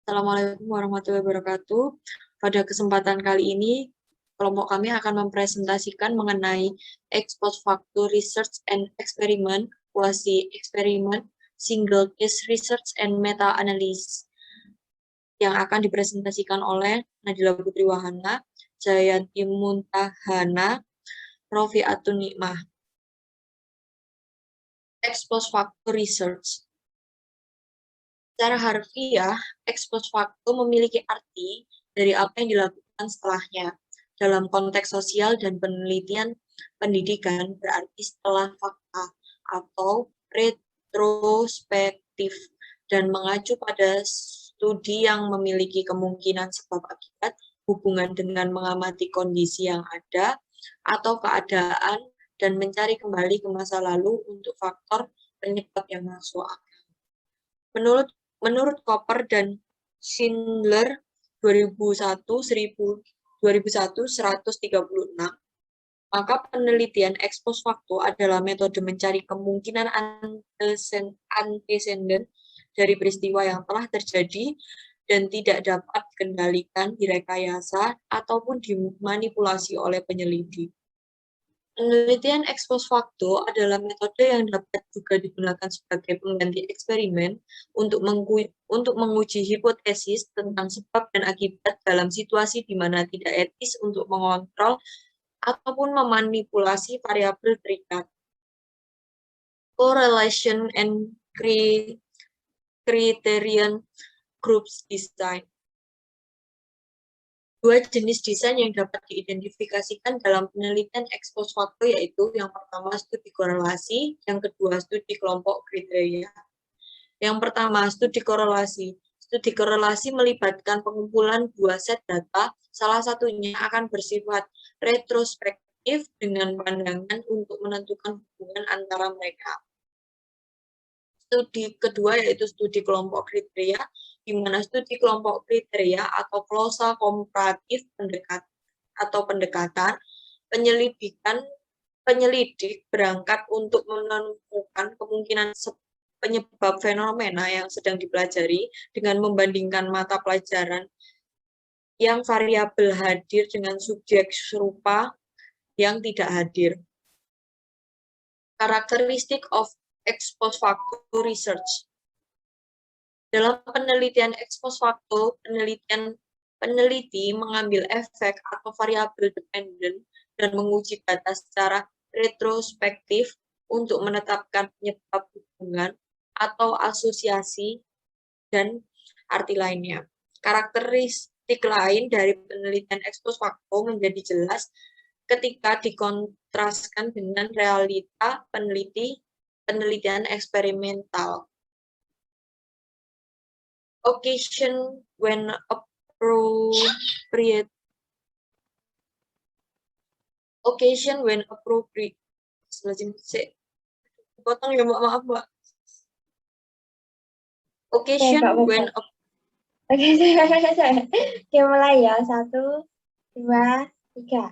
Assalamualaikum warahmatullahi wabarakatuh. Pada kesempatan kali ini, kelompok kami akan mempresentasikan mengenai ex post facto research and experiment, quasi eksperimen, single case research and meta analysis yang akan dipresentasikan oleh Nadila Putri Wahana, Jayanti Muntahana, Rofiatun Nikmah. Ex post facto research. Secara harfiah, ex post facto memiliki arti dari apa yang dilakukan setelahnya. Dalam konteks sosial dan penelitian pendidikan berarti setelah fakta atau retrospektif dan mengacu pada studi yang memiliki kemungkinan sebab akibat hubungan dengan mengamati kondisi yang ada atau keadaan dan mencari kembali ke masa lalu untuk faktor penyebab yang masuk akal. Menurut Cooper dan Schindler 2001-136, maka penelitian ex post facto adalah metode mencari kemungkinan antecedent dari peristiwa yang telah terjadi dan tidak dapat dikendalikan, direkayasa, ataupun dimanipulasi oleh penyelidik. Penelitian ex post facto adalah metode yang dapat juga digunakan sebagai pengganti eksperimen untuk menguji hipotesis tentang sebab dan akibat dalam situasi di mana tidak etis untuk mengontrol ataupun memanipulasi variabel terikat. Correlation and criterion groups design. Dua jenis desain yang dapat diidentifikasikan dalam penelitian ex post facto yaitu yang pertama studi korelasi, yang kedua studi kelompok kriteria. Yang pertama studi korelasi. Studi korelasi melibatkan pengumpulan dua set data, salah satunya akan bersifat retrospektif dengan pandangan untuk menentukan hubungan antara mereka. Studi kedua yaitu studi kelompok kriteria, di mana studi kelompok kriteria atau klausa komparatif pendekatan penyelidik berangkat untuk menemukan kemungkinan penyebab fenomena yang sedang dipelajari dengan membandingkan mata pelajaran yang variabel hadir dengan subjek serupa yang tidak hadir. Karakteristik of ex post facto research. Dalam penelitian ex post facto, peneliti mengambil efek atau variabel dependen dan menguji data secara retrospektif untuk menetapkan penyebab hubungan atau asosiasi dan arti lainnya. Karakteristik lain dari penelitian ex post facto menjadi jelas ketika dikontraskan dengan realita penelitian eksperimental. Occasion when appropriate. Potong ya, Mbak, maaf, Mbak. Occasion when Oke, saya. Kita mulai ya. 1, 2, 3.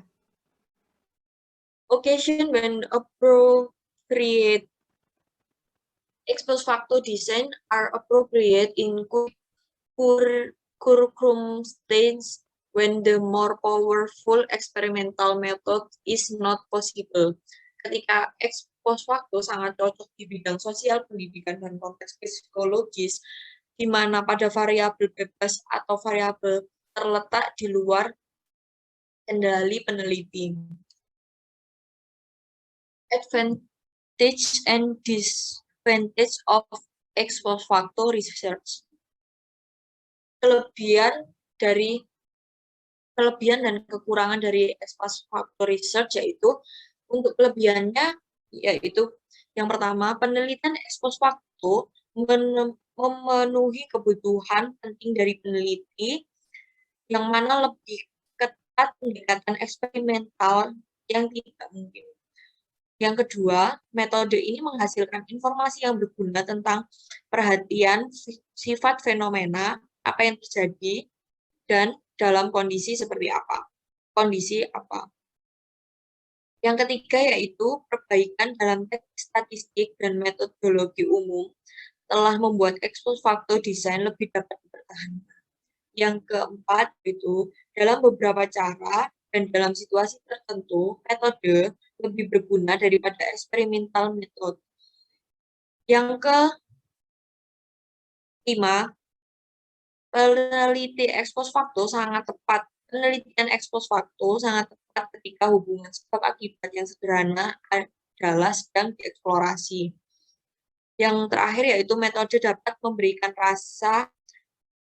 Occasion when appropriate. Ex post facto design are appropriate in circumstances when the more powerful experimental method is not possible. Ketika ex post facto sangat cocok di bidang sosial, pendidikan, dan konteks psikologis, di mana pada variabel bebas atau variabel terletak di luar kendali peneliti. Advantage and disadvantage of ex post facto research. Kelebihan dan kekurangan dari ex post facto research yaitu untuk kelebihannya yaitu yang pertama, penelitian ex post facto memenuhi kebutuhan penting dari peneliti yang mana lebih ketat pendekatan eksperimental yang tidak mungkin. Yang kedua, metode ini menghasilkan informasi yang berguna tentang perhatian sifat fenomena, apa yang terjadi, dan dalam kondisi seperti apa. Yang ketiga yaitu perbaikan dalam teknik statistik dan metodologi umum telah membuat ex post facto desain lebih dapat dipertahankan. Yang keempat, itu dalam beberapa cara dan dalam situasi tertentu, metode lebih berguna daripada eksperimental method. Yang kelima, peneliti ex-post facto sangat tepat. Penelitian ex-post facto sangat tepat ketika hubungan sebab akibat yang sederhana adalah sedang dieksplorasi. Yang terakhir yaitu metode dapat memberikan rasa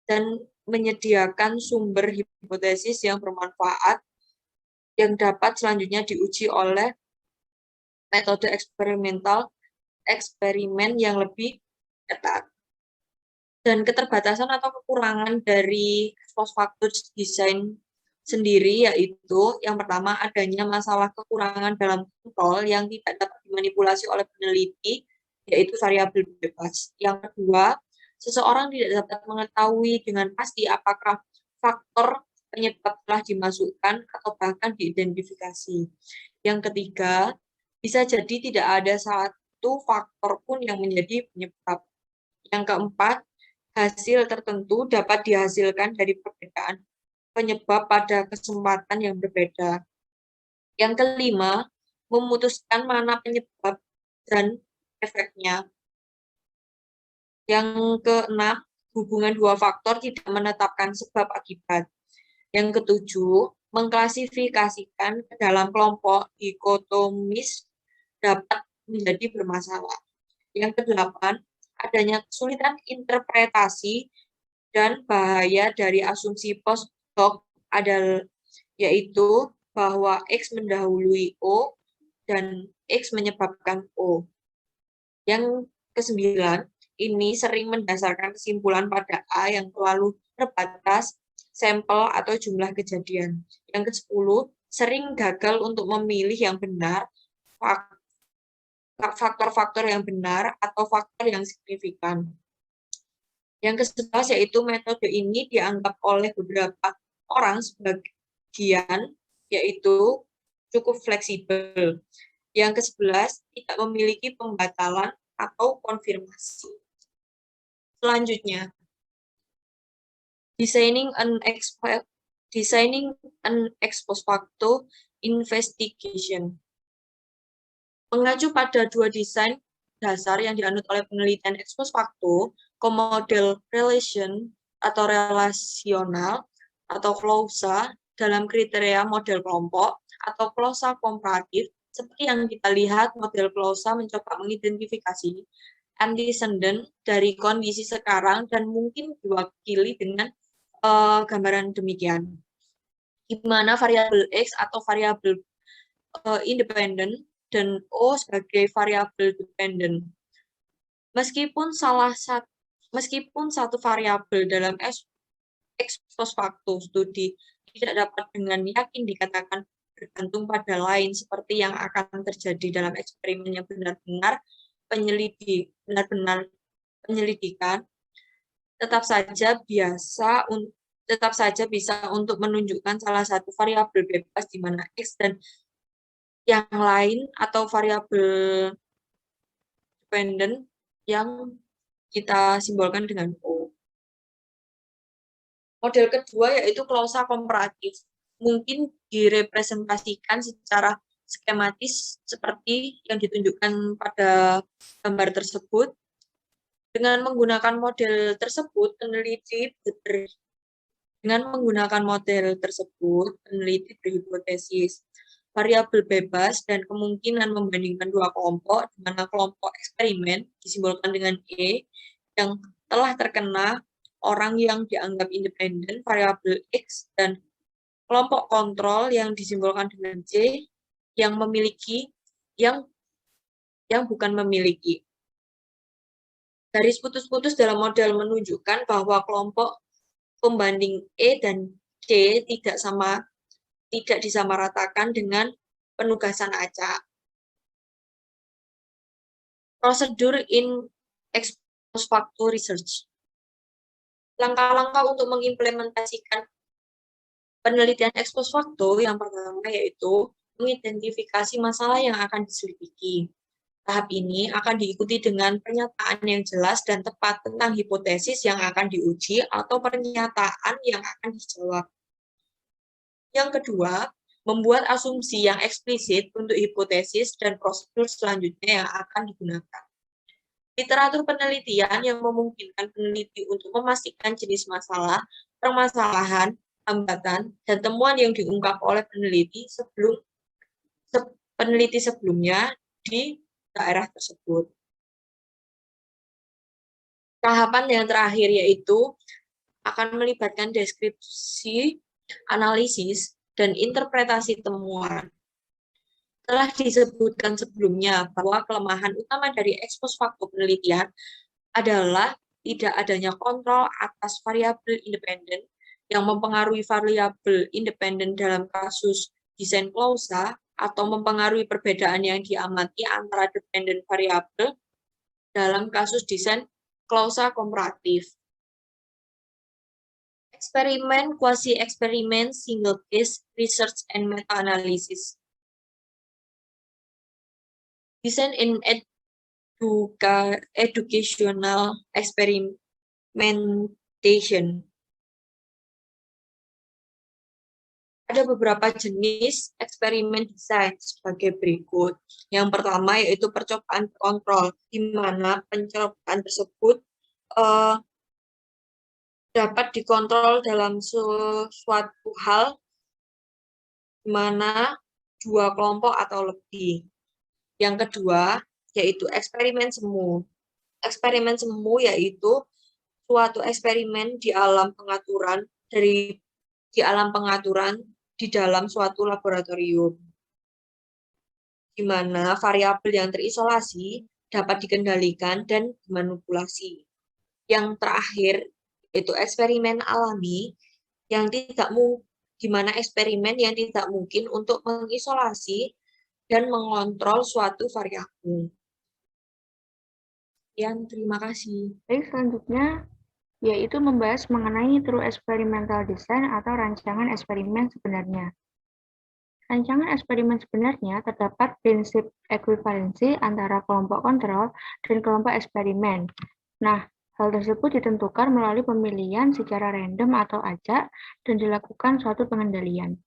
dan menyediakan sumber hipotesis yang bermanfaat yang dapat selanjutnya diuji oleh metode eksperimen yang lebih ketat. Dan keterbatasan atau kekurangan dari ex-post facto desain sendiri yaitu yang pertama adanya masalah kekurangan dalam kontrol yang tidak dapat dimanipulasi oleh peneliti, yaitu variabel bebas. Yang kedua, seseorang tidak dapat mengetahui dengan pasti apakah faktor penyebab telah dimasukkan atau bahkan diidentifikasi. Yang ketiga, bisa jadi tidak ada satu faktor pun yang menjadi penyebab. Yang keempat, hasil tertentu dapat dihasilkan dari perbedaan penyebab pada kesempatan yang berbeda. Yang kelima, memutuskan mana penyebab dan efeknya. Yang keenam, hubungan dua faktor tidak menetapkan sebab akibat. Yang ketujuh, mengklasifikasikan ke dalam kelompok dikotomis dapat menjadi bermasalah. Yang kedelapan, adanya kesulitan interpretasi dan bahaya dari asumsi post hoc adalah yaitu bahwa X mendahului O dan X menyebabkan O. Yang kesembilan, ini sering mendasarkan kesimpulan pada A yang terlalu terbatas sampel atau jumlah kejadian. Yang ke-10, sering gagal untuk memilih yang benar, faktor-faktor yang benar atau faktor yang signifikan. Yang ke-11 yaitu metode ini dianggap oleh beberapa orang sebagian yaitu cukup fleksibel. Yang ke-11 tidak memiliki pembatalan atau konfirmasi. Selanjutnya, designing an ex-post facto investigation. Mengacu pada dua desain dasar yang dianut oleh penelitian ex post facto, model relation atau relasional atau klausa dalam kriteria model kelompok atau klausa komparatif. Seperti yang kita lihat, model klausa mencoba mengidentifikasi antecedent dari kondisi sekarang dan mungkin diwakili dengan gambaran demikian, di mana variabel X atau variabel independen dan O sebagai variabel dependen. Meskipun satu variabel dalam ex post facto studi tidak dapat dengan yakin dikatakan bergantung pada lain seperti yang akan terjadi dalam eksperimen yang benar-benar penyelidikan, tetap saja bisa untuk menunjukkan salah satu variabel bebas di mana X dan yang lain atau variabel dependent yang kita simbolkan dengan O. Model kedua yaitu klausa komparatif. Mungkin direpresentasikan secara skematis seperti yang ditunjukkan pada gambar tersebut. Dengan menggunakan model tersebut, peneliti berhipotesis variabel bebas dan kemungkinan membandingkan dua kelompok, di mana kelompok eksperimen disimbolkan dengan E, yang telah terkena orang yang dianggap independen, variabel X, dan kelompok kontrol yang disimbolkan dengan C, yang memiliki, yang bukan memiliki. Garis putus-putus dalam model menunjukkan bahwa kelompok pembanding E dan C tidak disamaratakan dengan penugasan acak. Prosedur in ex post facto research. Langkah-langkah untuk mengimplementasikan penelitian ex post facto yang pertama yaitu mengidentifikasi masalah yang akan diselidiki. Tahap ini akan diikuti dengan pernyataan yang jelas dan tepat tentang hipotesis yang akan diuji atau pernyataan yang akan dijawab. Yang kedua, membuat asumsi yang eksplisit untuk hipotesis dan prosedur selanjutnya yang akan digunakan. Literatur penelitian yang memungkinkan peneliti untuk memastikan jenis masalah, permasalahan, hambatan, dan temuan yang diungkap oleh peneliti sebelumnya di daerah tersebut. Tahapan yang terakhir yaitu akan melibatkan deskripsi, analisis, dan interpretasi temuan. Telah disebutkan sebelumnya bahwa kelemahan utama dari ekspos fakta penelitian adalah tidak adanya kontrol atas variabel independen yang mempengaruhi variabel independen dalam kasus desain klausa atau mempengaruhi perbedaan yang diamati antara dependent variabel dalam kasus desain klausa komparatif. Eksperimen, quasi-eksperimen, single case, research, and meta-analysis. Design in educational experimentation. Ada beberapa jenis eksperimen desain sebagai berikut. Yang pertama yaitu percobaan kontrol, di mana pencobaan tersebut dapat dikontrol dalam suatu hal, di mana dua kelompok atau lebih. Yang kedua yaitu eksperimen semu. Eksperimen semu yaitu suatu eksperimen di alam pengaturan di dalam suatu laboratorium, di mana variabel yang terisolasi dapat dikendalikan dan dimanipulasi. Yang terakhir yaitu eksperimen alami yang di mana eksperimen yang tidak mungkin untuk mengisolasi dan mengontrol suatu variabel. Terima kasih. Baik, selanjutnya yaitu membahas mengenai true experimental design atau rancangan eksperimen sebenarnya. Rancangan eksperimen sebenarnya terdapat prinsip ekuivalensi antara kelompok kontrol dan kelompok eksperimen. Nah, hal tersebut ditentukan melalui pemilihan secara random atau acak dan dilakukan suatu pengendalian.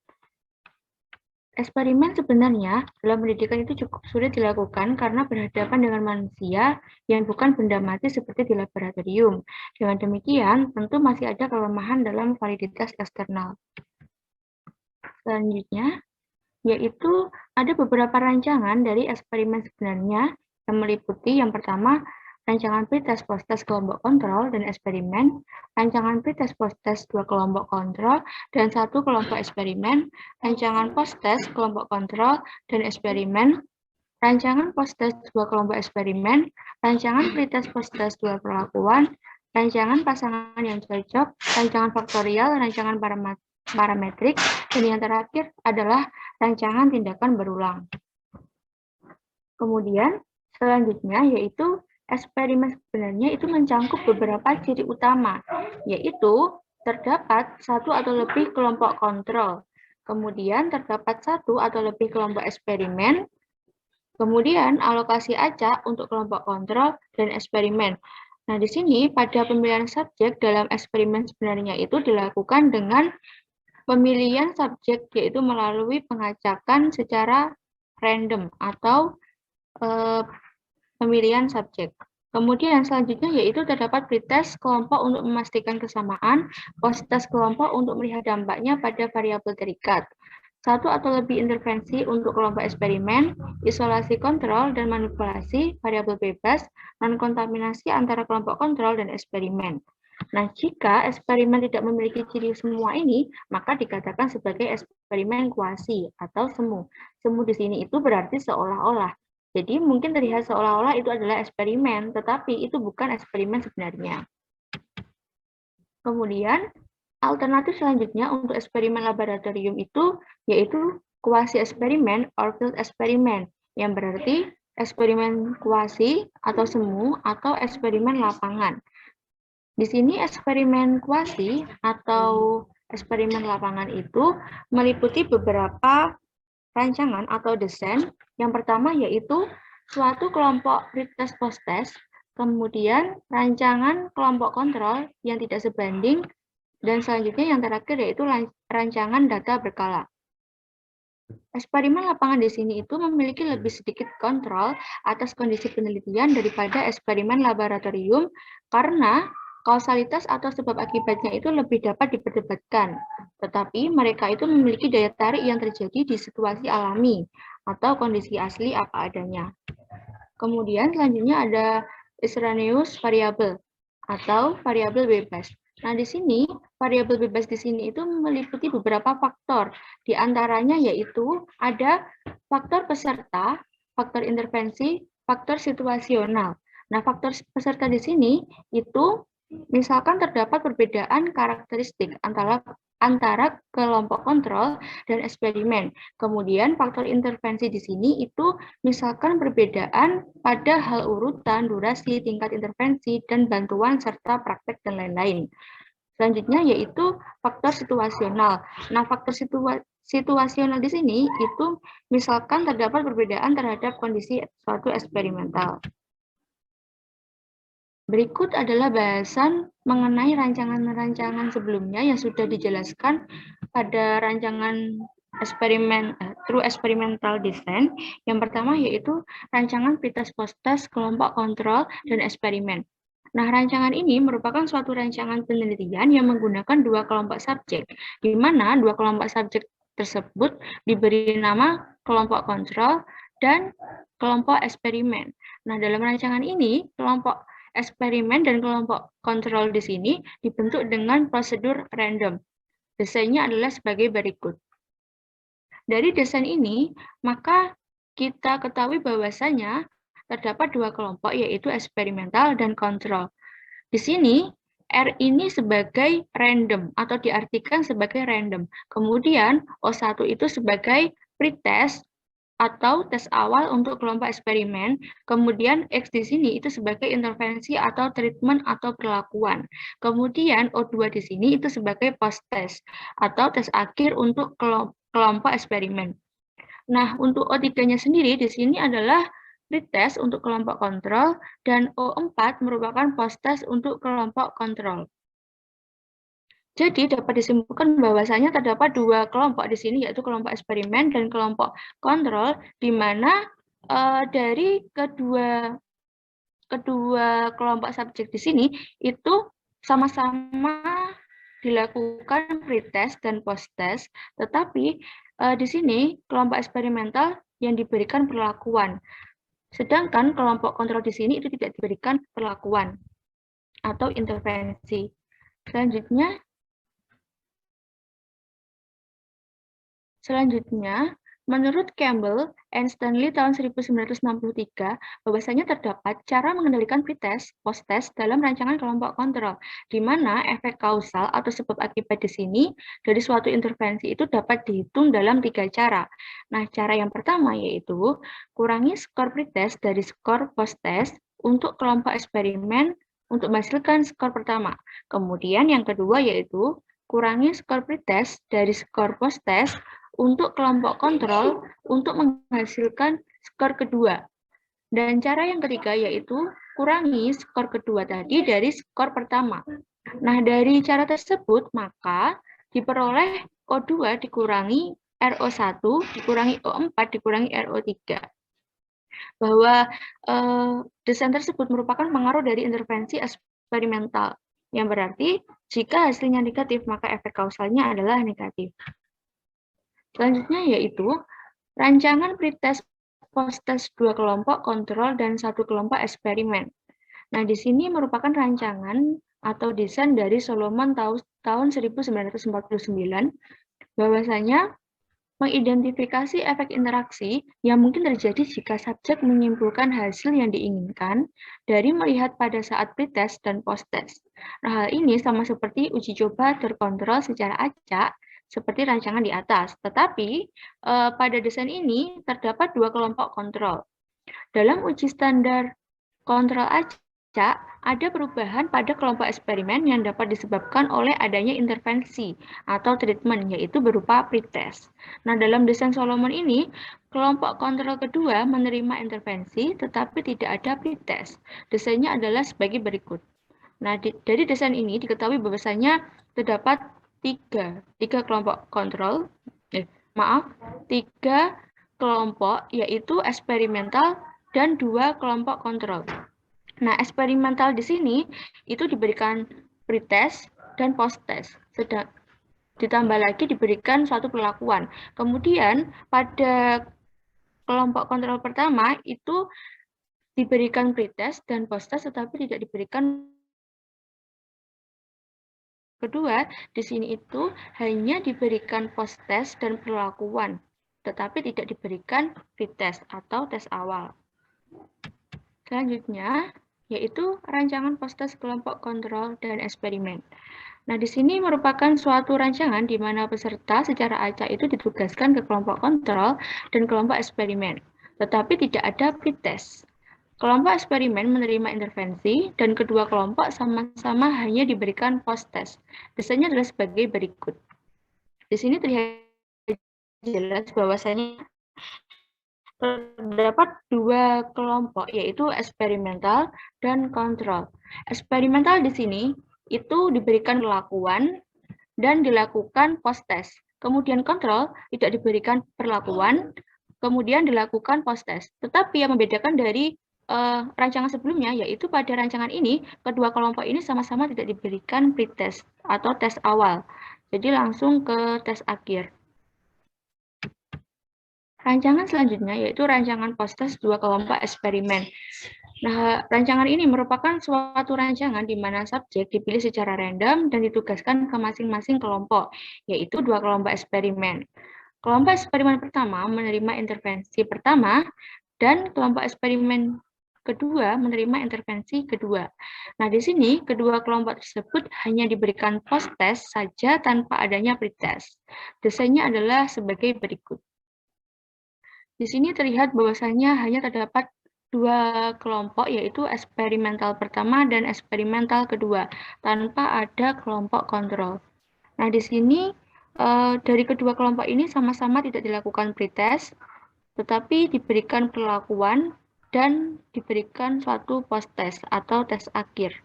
Eksperimen sebenarnya dalam pendidikan itu cukup sulit dilakukan karena berhadapan dengan manusia yang bukan benda mati seperti di laboratorium. Dengan demikian, tentu masih ada kelemahan dalam validitas eksternal. Selanjutnya, yaitu ada beberapa rancangan dari eksperimen sebenarnya yang meliputi yang pertama, rancangan pretest post-test kelompok kontrol dan eksperimen, rancangan pretest post-test dua kelompok kontrol dan satu kelompok eksperimen, rancangan post-test kelompok kontrol dan eksperimen, rancangan post-test dua kelompok eksperimen, rancangan pretest post-test dua perlakuan, rancangan pasangan yang cocok, rancangan faktorial, rancangan parametrik, dan yang terakhir adalah rancangan tindakan berulang. Kemudian, selanjutnya yaitu eksperimen sebenarnya itu mencangkup beberapa ciri utama, yaitu terdapat satu atau lebih kelompok kontrol, kemudian terdapat satu atau lebih kelompok eksperimen, kemudian alokasi acak untuk kelompok kontrol dan eksperimen. Nah, di sini pada pemilihan subjek dalam eksperimen sebenarnya itu dilakukan dengan pemilihan subjek yaitu melalui pengacakan secara random atau pemilihan subjek. Kemudian selanjutnya yaitu terdapat pretest kelompok untuk memastikan kesamaan, post-test kelompok untuk melihat dampaknya pada variabel terikat, satu atau lebih intervensi untuk kelompok eksperimen, isolasi kontrol dan manipulasi variabel bebas, non-kontaminasi antara kelompok kontrol dan eksperimen. Nah, jika eksperimen tidak memiliki ciri semua ini, maka dikatakan sebagai eksperimen kuasi atau semu. Semu di sini itu berarti seolah-olah. Jadi mungkin terlihat seolah-olah itu adalah eksperimen, tetapi itu bukan eksperimen sebenarnya. Kemudian, alternatif selanjutnya untuk eksperimen laboratorium itu yaitu kuasi eksperimen or field eksperimen, yang berarti eksperimen kuasi atau semu atau eksperimen lapangan. Di sini eksperimen kuasi atau eksperimen lapangan itu meliputi beberapa rancangan atau desain. Yang pertama yaitu suatu kelompok pretest post-test, kemudian rancangan kelompok kontrol yang tidak sebanding, dan selanjutnya yang terakhir yaitu rancangan data berkala. Eksperimen lapangan di sini itu memiliki lebih sedikit kontrol atas kondisi penelitian daripada eksperimen laboratorium karena kausalitas atau sebab akibatnya itu lebih dapat diperdebatkan. Tetapi mereka itu memiliki daya tarik yang terjadi di situasi alami atau kondisi asli apa adanya. Kemudian selanjutnya ada extraneous variable atau variabel bebas. Nah, di sini variabel bebas di sini itu meliputi beberapa faktor. Di antaranya yaitu ada faktor peserta, faktor intervensi, faktor situasional. Nah, faktor peserta di sini itu misalkan terdapat perbedaan karakteristik antara kelompok kontrol dan eksperimen. Kemudian faktor intervensi di sini itu misalkan perbedaan pada hal urutan, durasi, tingkat intervensi, dan bantuan serta praktek dan lain-lain. Selanjutnya yaitu faktor situasional. Nah, faktor situasional di sini itu misalkan terdapat perbedaan terhadap kondisi suatu eksperimental. Berikut adalah bahasan mengenai rancangan-rancangan sebelumnya yang sudah dijelaskan pada rancangan eksperimen through experimental design. Yang pertama yaitu rancangan pretest post-test, kelompok kontrol, dan eksperimen. Nah, rancangan ini merupakan suatu rancangan penelitian yang menggunakan dua kelompok subjek, di mana dua kelompok subjek tersebut diberi nama kelompok kontrol dan kelompok eksperimen. Nah, dalam rancangan ini, kelompok eksperimen dan kelompok kontrol di sini dibentuk dengan prosedur random. Desainnya adalah sebagai berikut. Dari desain ini, maka kita ketahui bahwasanya terdapat dua kelompok, yaitu eksperimental dan kontrol. Di sini, R ini sebagai random atau diartikan sebagai random. Kemudian, O1 itu sebagai pretest atau tes awal untuk kelompok eksperimen, kemudian X di sini itu sebagai intervensi atau treatment atau perlakuan. Kemudian O2 di sini itu sebagai post-test atau tes akhir untuk kelompok eksperimen. Nah, untuk O3-nya sendiri di sini adalah pretest untuk kelompok kontrol dan O4 merupakan post-test untuk kelompok kontrol. Jadi dapat disimpulkan bahwasanya terdapat dua kelompok di sini, yaitu kelompok eksperimen dan kelompok kontrol, di mana dari kedua kelompok subjek di sini itu sama-sama dilakukan pretest dan post-test, tetapi di sini kelompok eksperimental yang diberikan perlakuan, sedangkan kelompok kontrol di sini itu tidak diberikan perlakuan atau intervensi. Selanjutnya, menurut Campbell and Stanley tahun 1963, bahwasanya terdapat cara mengendalikan pretest, post-test dalam rancangan kelompok kontrol, di mana efek kausal atau sebab akibat di sini dari suatu intervensi itu dapat dihitung dalam 3 cara. Nah, cara yang pertama yaitu kurangi skor pretest dari skor post-test untuk kelompok eksperimen untuk menghasilkan skor pertama. Kemudian yang kedua yaitu kurangi skor pretest dari skor post-test untuk kelompok kontrol untuk menghasilkan skor kedua. Dan cara yang ketiga yaitu kurangi skor kedua tadi dari skor pertama. Nah, dari cara tersebut maka diperoleh O2 dikurangi RO1 dikurangi O4 dikurangi RO3. Bahwa desain tersebut merupakan pengaruh dari intervensi eksperimental. Yang berarti jika hasilnya negatif maka efek kausalnya adalah negatif. Selanjutnya yaitu rancangan pretest post-test dua kelompok kontrol dan satu kelompok eksperimen. Nah, di sini merupakan rancangan atau desain dari Solomon tahun 1949, bahwasanya mengidentifikasi efek interaksi yang mungkin terjadi jika subjek menyimpulkan hasil yang diinginkan dari melihat pada saat pretest dan post-test. Nah, hal ini sama seperti uji coba terkontrol secara acak, seperti rancangan di atas. Tetapi pada desain ini terdapat dua kelompok kontrol. Dalam uji standar kontrol acak, ada perubahan pada kelompok eksperimen yang dapat disebabkan oleh adanya intervensi atau treatment, yaitu berupa pretest. Nah, dalam desain Solomon ini, kelompok kontrol kedua menerima intervensi, tetapi tidak ada pretest. Desainnya adalah sebagai berikut. Nah, dari desain ini diketahui bahwasanya terdapat tiga kelompok kontrol, tiga kelompok, yaitu eksperimental dan 2 kelompok kontrol. Nah, eksperimental di sini itu diberikan pretest dan post-test. Ditambah lagi diberikan suatu perlakuan. Kemudian pada kelompok kontrol pertama itu diberikan pretest dan post-test, tetapi tidak diberikan. Kedua, di sini itu hanya diberikan post-test dan perlakuan, tetapi tidak diberikan pretest atau tes awal. Selanjutnya, yaitu rancangan post-test kelompok kontrol dan eksperimen. Nah, di sini merupakan suatu rancangan di mana peserta secara acak itu ditugaskan ke kelompok kontrol dan kelompok eksperimen, tetapi tidak ada pretest. Kelompok eksperimen menerima intervensi dan kedua kelompok sama-sama hanya diberikan post-test. Desainnya adalah sebagai berikut. Di sini terlihat jelas bahwasanya terdapat 2 kelompok, yaitu eksperimental dan kontrol. Eksperimental di sini itu diberikan perlakuan dan dilakukan post-test. Kemudian kontrol tidak diberikan perlakuan, kemudian dilakukan post-test. Tetapi yang membedakan dari rancangan sebelumnya, yaitu pada rancangan ini, kedua kelompok ini sama-sama tidak diberikan pretest atau tes awal. Jadi langsung ke tes akhir. Rancangan selanjutnya yaitu rancangan post-test 2 kelompok eksperimen. Nah, rancangan ini merupakan suatu rancangan di mana subjek dipilih secara random dan ditugaskan ke masing-masing kelompok, yaitu 2 kelompok eksperimen. Kelompok eksperimen pertama menerima intervensi pertama dan kelompok eksperimen kedua menerima intervensi kedua. Nah, di sini kedua kelompok tersebut hanya diberikan post-test saja tanpa adanya pretest. Desainnya adalah sebagai berikut. Di sini terlihat bahwasanya hanya terdapat 2 kelompok, yaitu eksperimental pertama dan eksperimental kedua, tanpa ada kelompok kontrol. Nah, di sini dari kedua kelompok ini sama-sama tidak dilakukan pretest, tetapi diberikan perlakuan dan diberikan suatu post-test atau tes akhir.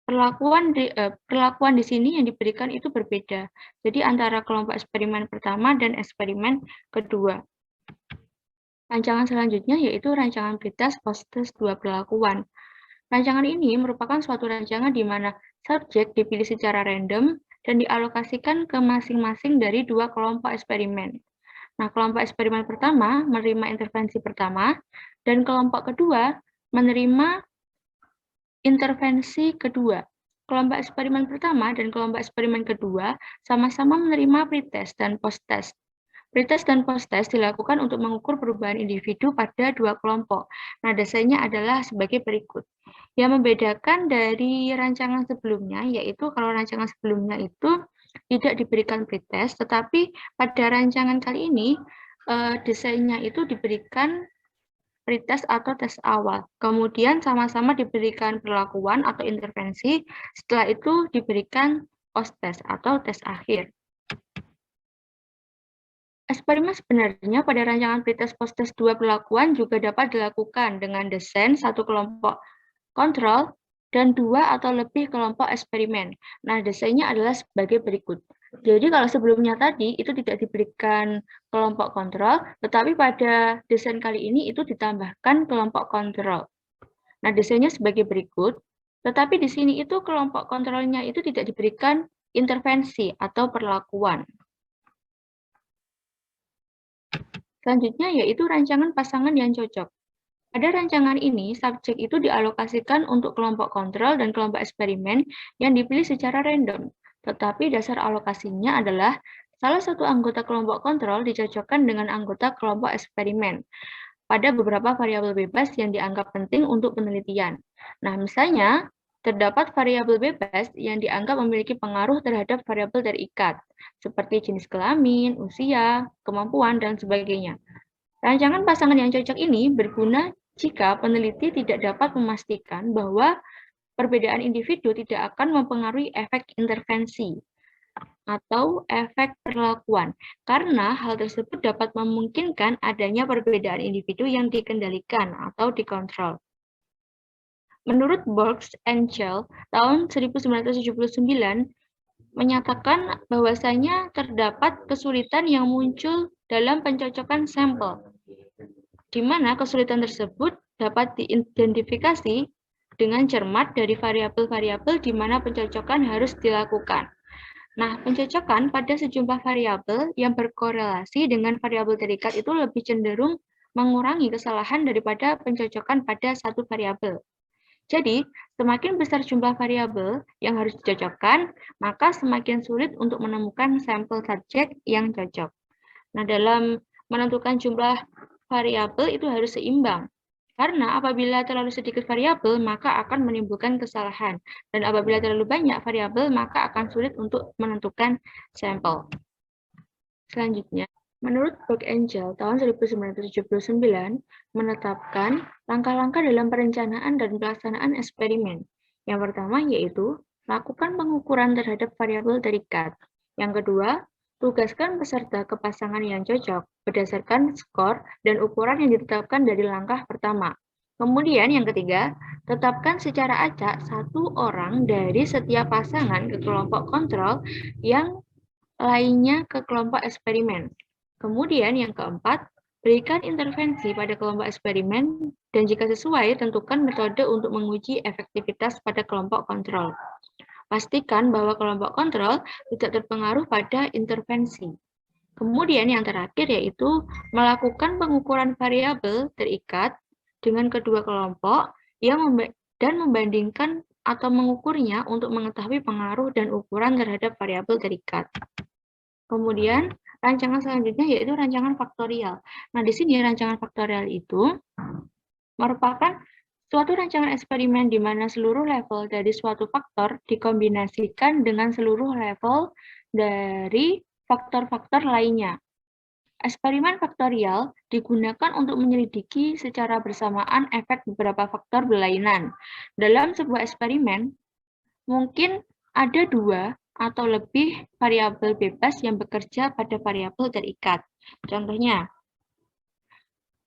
Perlakuan di sini yang diberikan itu berbeda. Jadi antara kelompok eksperimen pertama dan eksperimen kedua. Rancangan selanjutnya yaitu rancangan pretest post-test 2 perlakuan. Rancangan ini merupakan suatu rancangan di mana subjek dipilih secara random dan dialokasikan ke masing-masing dari 2 kelompok eksperimen. Nah, kelompok eksperimen pertama menerima intervensi pertama dan kelompok kedua menerima intervensi kedua. Kelompok eksperimen pertama dan kelompok eksperimen kedua sama-sama menerima pretest dan post-test. Pretest dan post-test dilakukan untuk mengukur perubahan individu pada 2 kelompok. Nah, desainnya adalah sebagai berikut. Yang membedakan dari rancangan sebelumnya, yaitu kalau rancangan sebelumnya itu tidak diberikan pretest, tetapi pada rancangan kali ini, desainnya itu diberikan pretest atau tes awal. Kemudian sama-sama diberikan perlakuan atau intervensi, setelah itu diberikan post-test atau tes akhir. Eksperimen sebenarnya pada rancangan pretest post-test 2 perlakuan juga dapat dilakukan dengan desain 1 kelompok kontrol dan 2 atau lebih kelompok eksperimen. Nah, desainnya adalah sebagai berikut. Jadi kalau sebelumnya tadi itu tidak diberikan kelompok kontrol, tetapi pada desain kali ini itu ditambahkan kelompok kontrol. Nah, desainnya sebagai berikut. Tetapi di sini itu kelompok kontrolnya itu tidak diberikan intervensi atau perlakuan. Selanjutnya yaitu rancangan pasangan yang cocok. Pada rancangan ini, subjek itu dialokasikan untuk kelompok kontrol dan kelompok eksperimen yang dipilih secara random. Tetapi dasar alokasinya adalah salah satu anggota kelompok kontrol dicocokkan dengan anggota kelompok eksperimen pada beberapa variabel bebas yang dianggap penting untuk penelitian. Nah, misalnya, terdapat variabel bebas yang dianggap memiliki pengaruh terhadap variabel terikat, seperti jenis kelamin, usia, kemampuan, dan sebagainya. Rancangan pasangan yang cocok ini berguna jika peneliti tidak dapat memastikan bahwa perbedaan individu tidak akan mempengaruhi efek intervensi atau efek perlakuan, karena hal tersebut dapat memungkinkan adanya perbedaan individu yang dikendalikan atau dikontrol. Menurut Borges and Schell, tahun 1979, menyatakan bahwasanya terdapat kesulitan yang muncul dalam pencocokan sampel, di mana kesulitan tersebut dapat diidentifikasi dengan cermat dari variabel-variabel di mana pencocokan harus dilakukan. Nah, pencocokan pada sejumlah variabel yang berkorelasi dengan variabel terikat itu lebih cenderung mengurangi kesalahan daripada pencocokan pada satu variabel. Jadi, semakin besar jumlah variabel yang harus dicocokkan, maka semakin sulit untuk menemukan sampel subjek yang cocok. Nah, dalam menentukan jumlah variabel itu harus seimbang. Karena apabila terlalu sedikit variabel, maka akan menimbulkan kesalahan. Dan apabila terlalu banyak variabel, maka akan sulit untuk menentukan sampel. Selanjutnya, menurut Borges and Schell tahun 1979 menetapkan langkah-langkah dalam perencanaan dan pelaksanaan eksperimen. Yang pertama yaitu lakukan pengukuran terhadap variabel terikat. Yang kedua, tugaskan peserta ke pasangan yang cocok berdasarkan skor dan ukuran yang ditetapkan dari langkah pertama. Kemudian yang ketiga, tetapkan secara acak satu orang dari setiap pasangan ke kelompok kontrol yang lainnya ke kelompok eksperimen. Kemudian yang keempat, berikan intervensi pada kelompok eksperimen dan jika sesuai, tentukan metode untuk menguji efektivitas pada kelompok kontrol. Pastikan bahwa kelompok kontrol tidak terpengaruh pada intervensi. Kemudian yang terakhir yaitu melakukan pengukuran variabel terikat dengan kedua kelompok dan membandingkan atau mengukurnya untuk mengetahui pengaruh dan ukuran terhadap variabel terikat. Kemudian rancangan selanjutnya yaitu rancangan faktorial. Nah, di sini rancangan faktorial itu merupakan suatu rancangan eksperimen di mana seluruh level dari suatu faktor dikombinasikan dengan seluruh level dari faktor-faktor lainnya. Eksperimen faktorial digunakan untuk menyelidiki secara bersamaan efek beberapa faktor berlainan. Dalam sebuah eksperimen, mungkin ada 2 atau lebih variabel bebas yang bekerja pada variabel terikat. Contohnya,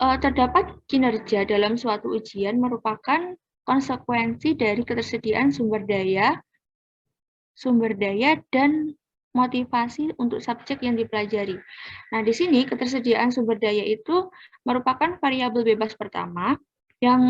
terdapat kinerja dalam suatu ujian merupakan konsekuensi dari ketersediaan sumber daya dan motivasi untuk subjek yang dipelajari. Nah, di sini ketersediaan sumber daya itu merupakan variabel bebas pertama yang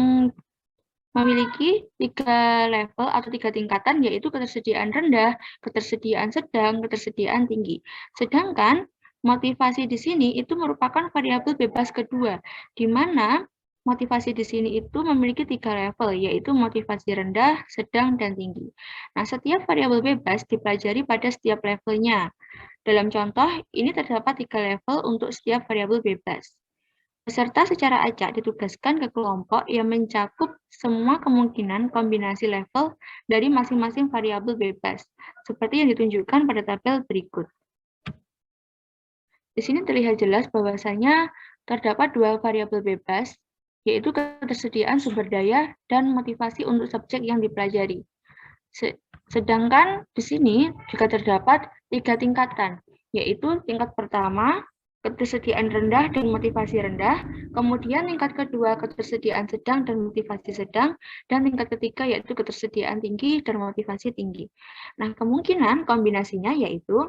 memiliki 3 level atau 3 tingkatan, yaitu ketersediaan rendah, ketersediaan sedang, ketersediaan tinggi. Sedangkan motivasi di sini itu merupakan variabel bebas kedua, di mana motivasi di sini itu memiliki 3 level, yaitu motivasi rendah, sedang, dan tinggi. Nah, setiap variabel bebas dipelajari pada setiap levelnya. Dalam contoh, ini terdapat 3 level untuk setiap variabel bebas. Peserta secara acak ditugaskan ke kelompok yang mencakup semua kemungkinan kombinasi level dari masing-masing variabel bebas, seperti yang ditunjukkan pada tabel berikut. Di sini terlihat jelas bahwasanya terdapat 2 variabel bebas, yaitu ketersediaan sumber daya dan motivasi untuk subjek yang dipelajari. Sedangkan di sini juga terdapat 3 tingkatan, yaitu tingkat pertama, ketersediaan rendah dan motivasi rendah, kemudian tingkat kedua ketersediaan sedang dan motivasi sedang, dan tingkat ketiga yaitu ketersediaan tinggi dan motivasi tinggi. Nah, kemungkinan kombinasinya yaitu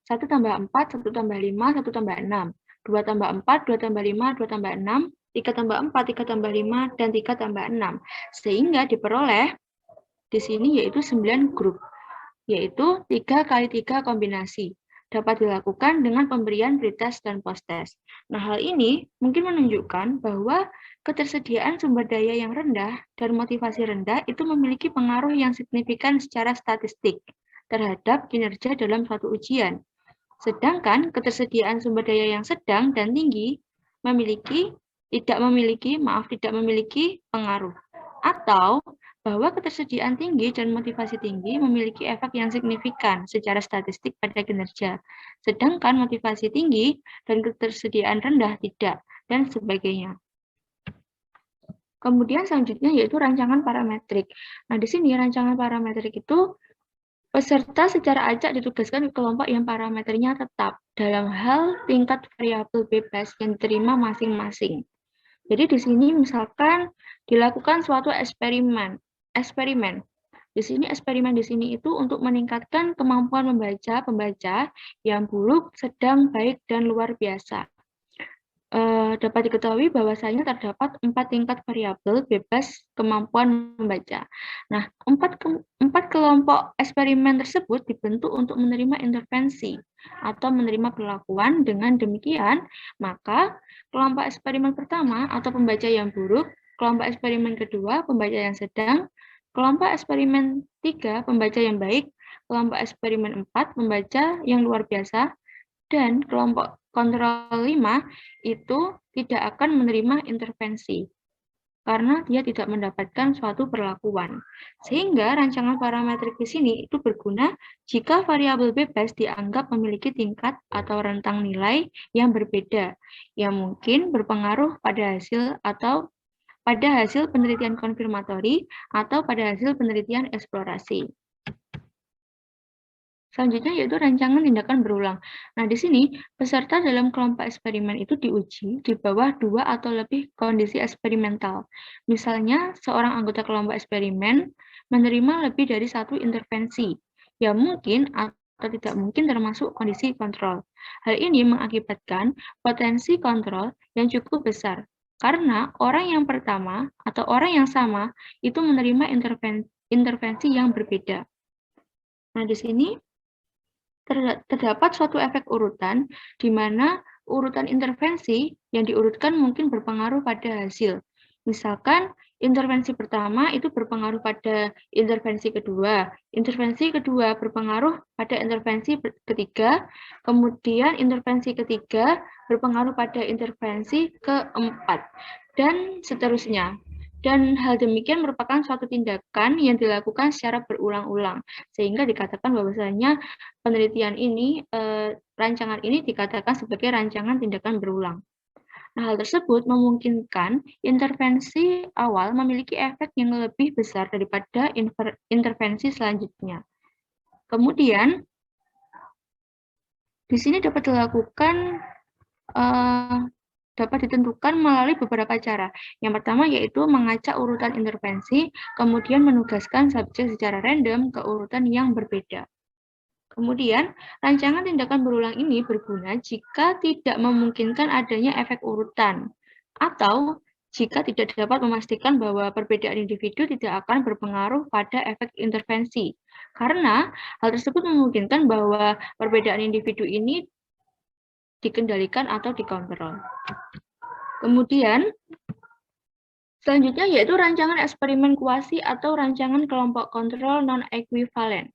1 tambah 4, 1 tambah 5, 1 tambah 6, 2 tambah 4, 2 tambah 5, 2 tambah 6, 3 tambah 4, 3 tambah 5, dan 3 tambah 6. Sehingga diperoleh di sini yaitu 9 grup, yaitu 3 kali 3 kombinasi. Dapat dilakukan dengan pemberian pretest dan posttest. Nah, hal ini mungkin menunjukkan bahwa ketersediaan sumber daya yang rendah dan motivasi rendah itu memiliki pengaruh yang signifikan secara statistik terhadap kinerja dalam suatu ujian. Sedangkan ketersediaan sumber daya yang sedang dan tinggi tidak memiliki pengaruh. Atau bahwa ketersediaan tinggi dan motivasi tinggi memiliki efek yang signifikan secara statistik pada kinerja, sedangkan motivasi tinggi dan ketersediaan rendah tidak, dan sebagainya. Kemudian selanjutnya yaitu rancangan parametrik. Nah, di sini rancangan parametrik itu peserta secara acak ditugaskan ke kelompok yang parameternya tetap dalam hal tingkat variabel bebas yang diterima masing-masing. Jadi di sini misalkan dilakukan suatu eksperimen. Di sini eksperimen di sini itu untuk meningkatkan kemampuan membaca pembaca yang buruk, sedang, baik, dan luar biasa. Dapat diketahui bahwasanya terdapat 4 tingkat variabel bebas kemampuan membaca. Nah, 4 kelompok eksperimen tersebut dibentuk untuk menerima intervensi atau menerima perlakuan. Dengan demikian, maka kelompok eksperimen pertama atau pembaca yang buruk, kelompok eksperimen kedua pembaca yang sedang, kelompok eksperimen 3 pembaca yang baik, kelompok eksperimen 4 pembaca yang luar biasa, dan kelompok kontrol 5 itu tidak akan menerima intervensi karena dia tidak mendapatkan suatu perlakuan. Sehingga rancangan parametrik di sini itu berguna jika variabel bebas dianggap memiliki tingkat atau rentang nilai yang berbeda, yang mungkin berpengaruh pada hasil penelitian konfirmatori atau pada hasil penelitian eksplorasi. Selanjutnya yaitu rancangan tindakan berulang. Nah, di sini peserta dalam kelompok eksperimen itu diuji di bawah 2 atau lebih kondisi eksperimental. Misalnya, seorang anggota kelompok eksperimen menerima lebih dari 1 intervensi, yang mungkin atau tidak mungkin termasuk kondisi kontrol. Hal ini mengakibatkan potensi kontrol yang cukup besar, karena orang yang pertama atau orang yang sama itu menerima intervensi yang berbeda. Nah, di sini terdapat suatu efek urutan, di mana urutan intervensi yang diurutkan mungkin berpengaruh pada hasil. Misalkan, intervensi pertama itu berpengaruh pada intervensi kedua berpengaruh pada intervensi ketiga, kemudian intervensi ketiga berpengaruh pada intervensi keempat, dan seterusnya. Dan hal demikian merupakan suatu tindakan yang dilakukan secara berulang-ulang, sehingga dikatakan bahwasanya penelitian ini, rancangan ini dikatakan sebagai rancangan tindakan berulang. Nah, hal tersebut memungkinkan intervensi awal memiliki efek yang lebih besar daripada intervensi selanjutnya. Kemudian, di sini dapat ditentukan melalui beberapa cara. Yang pertama yaitu mengacak urutan intervensi, kemudian menugaskan subjek secara random ke urutan yang berbeda. Kemudian, rancangan tindakan berulang ini berguna jika tidak memungkinkan adanya efek urutan, atau jika tidak dapat memastikan bahwa perbedaan individu tidak akan berpengaruh pada efek intervensi. Karena hal tersebut memungkinkan bahwa perbedaan individu ini dikendalikan atau dikontrol. Kemudian, selanjutnya yaitu rancangan eksperimen kuasi atau rancangan kelompok kontrol non-ekuivalen.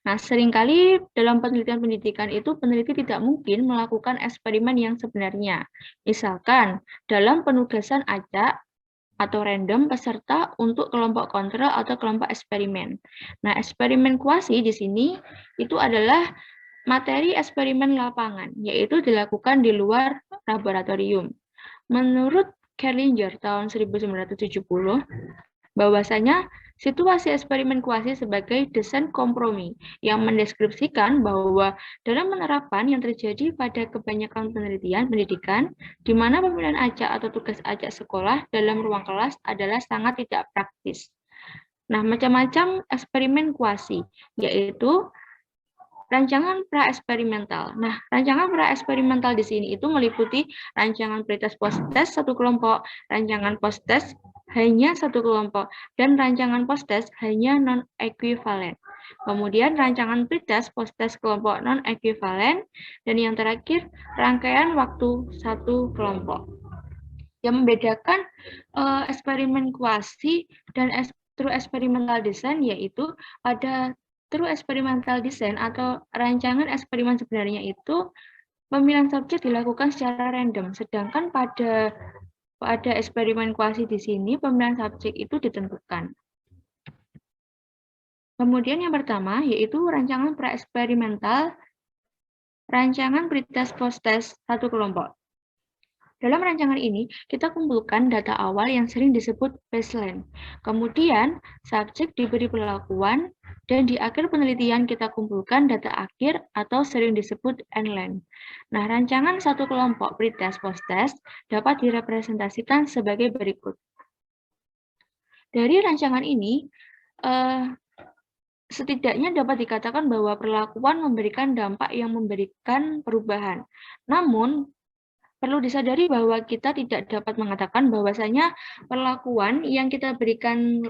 Nah, seringkali dalam penelitian pendidikan itu peneliti tidak mungkin melakukan eksperimen yang sebenarnya. Misalkan, dalam penugasan acak atau random peserta untuk kelompok kontrol atau kelompok eksperimen. Nah, eksperimen kuasi di sini itu adalah materi eksperimen lapangan, yaitu dilakukan di luar laboratorium. Menurut Kerlinger tahun 1970, bahwasanya situasi eksperimen kuasi sebagai desain kompromi yang mendeskripsikan bahwa dalam penerapan yang terjadi pada kebanyakan penelitian pendidikan, di mana pemilihan acak atau tugas acak sekolah dalam ruang kelas adalah sangat tidak praktis. Nah, macam-macam eksperimen kuasi, yaitu rancangan pra-eksperimental. Nah, rancangan pra-eksperimental di sini itu meliputi rancangan pretest post-test satu kelompok, rancangan post-test hanya satu kelompok, dan rancangan post-test hanya non-ekuivalen. Kemudian rancangan pretest post-test kelompok non-ekuivalen, dan yang terakhir rangkaian waktu satu kelompok. Yang membedakan eksperimen kuasi dan true experimental design yaitu pada true experimental design atau rancangan eksperimen sebenarnya itu pemilihan subjek dilakukan secara random, sedangkan pada eksperimen kuasi di sini pemilihan subjek itu ditentukan. Kemudian yang pertama yaitu rancangan pra-eksperimental, rancangan pretest post-test satu kelompok. Dalam rancangan ini, kita kumpulkan data awal yang sering disebut baseline. Kemudian, subjek diberi perlakuan, dan di akhir penelitian kita kumpulkan data akhir atau sering disebut endline. Nah, rancangan satu kelompok pretest posttest dapat direpresentasikan sebagai berikut. Dari rancangan ini, setidaknya dapat dikatakan bahwa perlakuan memberikan dampak yang memberikan perubahan. Namun, perlu disadari bahwa kita tidak dapat mengatakan bahwasanya perlakuan yang kita berikan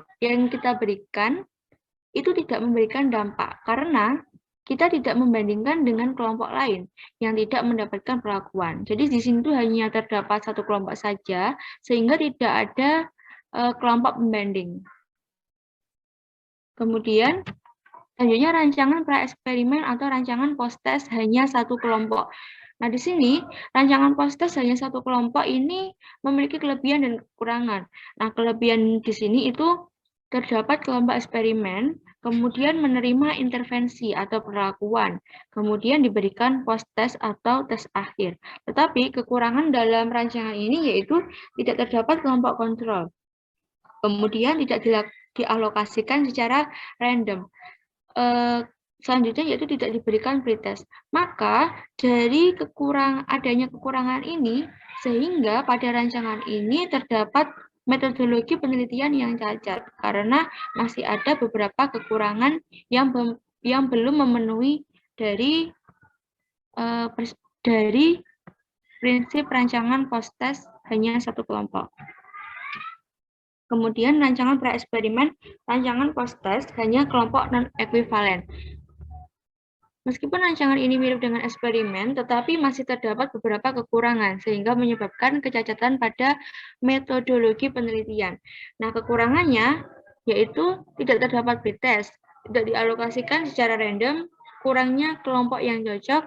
itu tidak memberikan dampak karena kita tidak membandingkan dengan kelompok lain yang tidak mendapatkan perlakuan. Jadi di sini tuh hanya terdapat satu kelompok saja sehingga tidak ada kelompok pembanding. Kemudian selanjutnya rancangan pra-eksperimen atau rancangan post-test hanya satu kelompok. Nah, di sini rancangan post-test hanya satu kelompok ini memiliki kelebihan dan kekurangan. Nah, kelebihan di sini itu terdapat kelompok eksperimen, kemudian menerima intervensi atau perlakuan, kemudian diberikan post-test atau tes akhir. Tetapi kekurangan dalam rancangan ini yaitu tidak terdapat kelompok kontrol. Kemudian tidak dialokasikan secara random. Selanjutnya yaitu tidak diberikan pretest. Maka dari adanya kekurangan ini sehingga pada rancangan ini terdapat metodologi penelitian yang cacat karena masih ada beberapa kekurangan yang belum memenuhi dari prinsip rancangan post-test hanya satu kelompok. Kemudian rancangan pra-eksperimen, rancangan post-test hanya kelompok non-ekuivalen. Meskipun rancangan ini mirip dengan eksperimen, tetapi masih terdapat beberapa kekurangan, sehingga menyebabkan kecacatan pada metodologi penelitian. Nah, kekurangannya yaitu tidak terdapat pretest, tidak dialokasikan secara random, kurangnya kelompok yang cocok,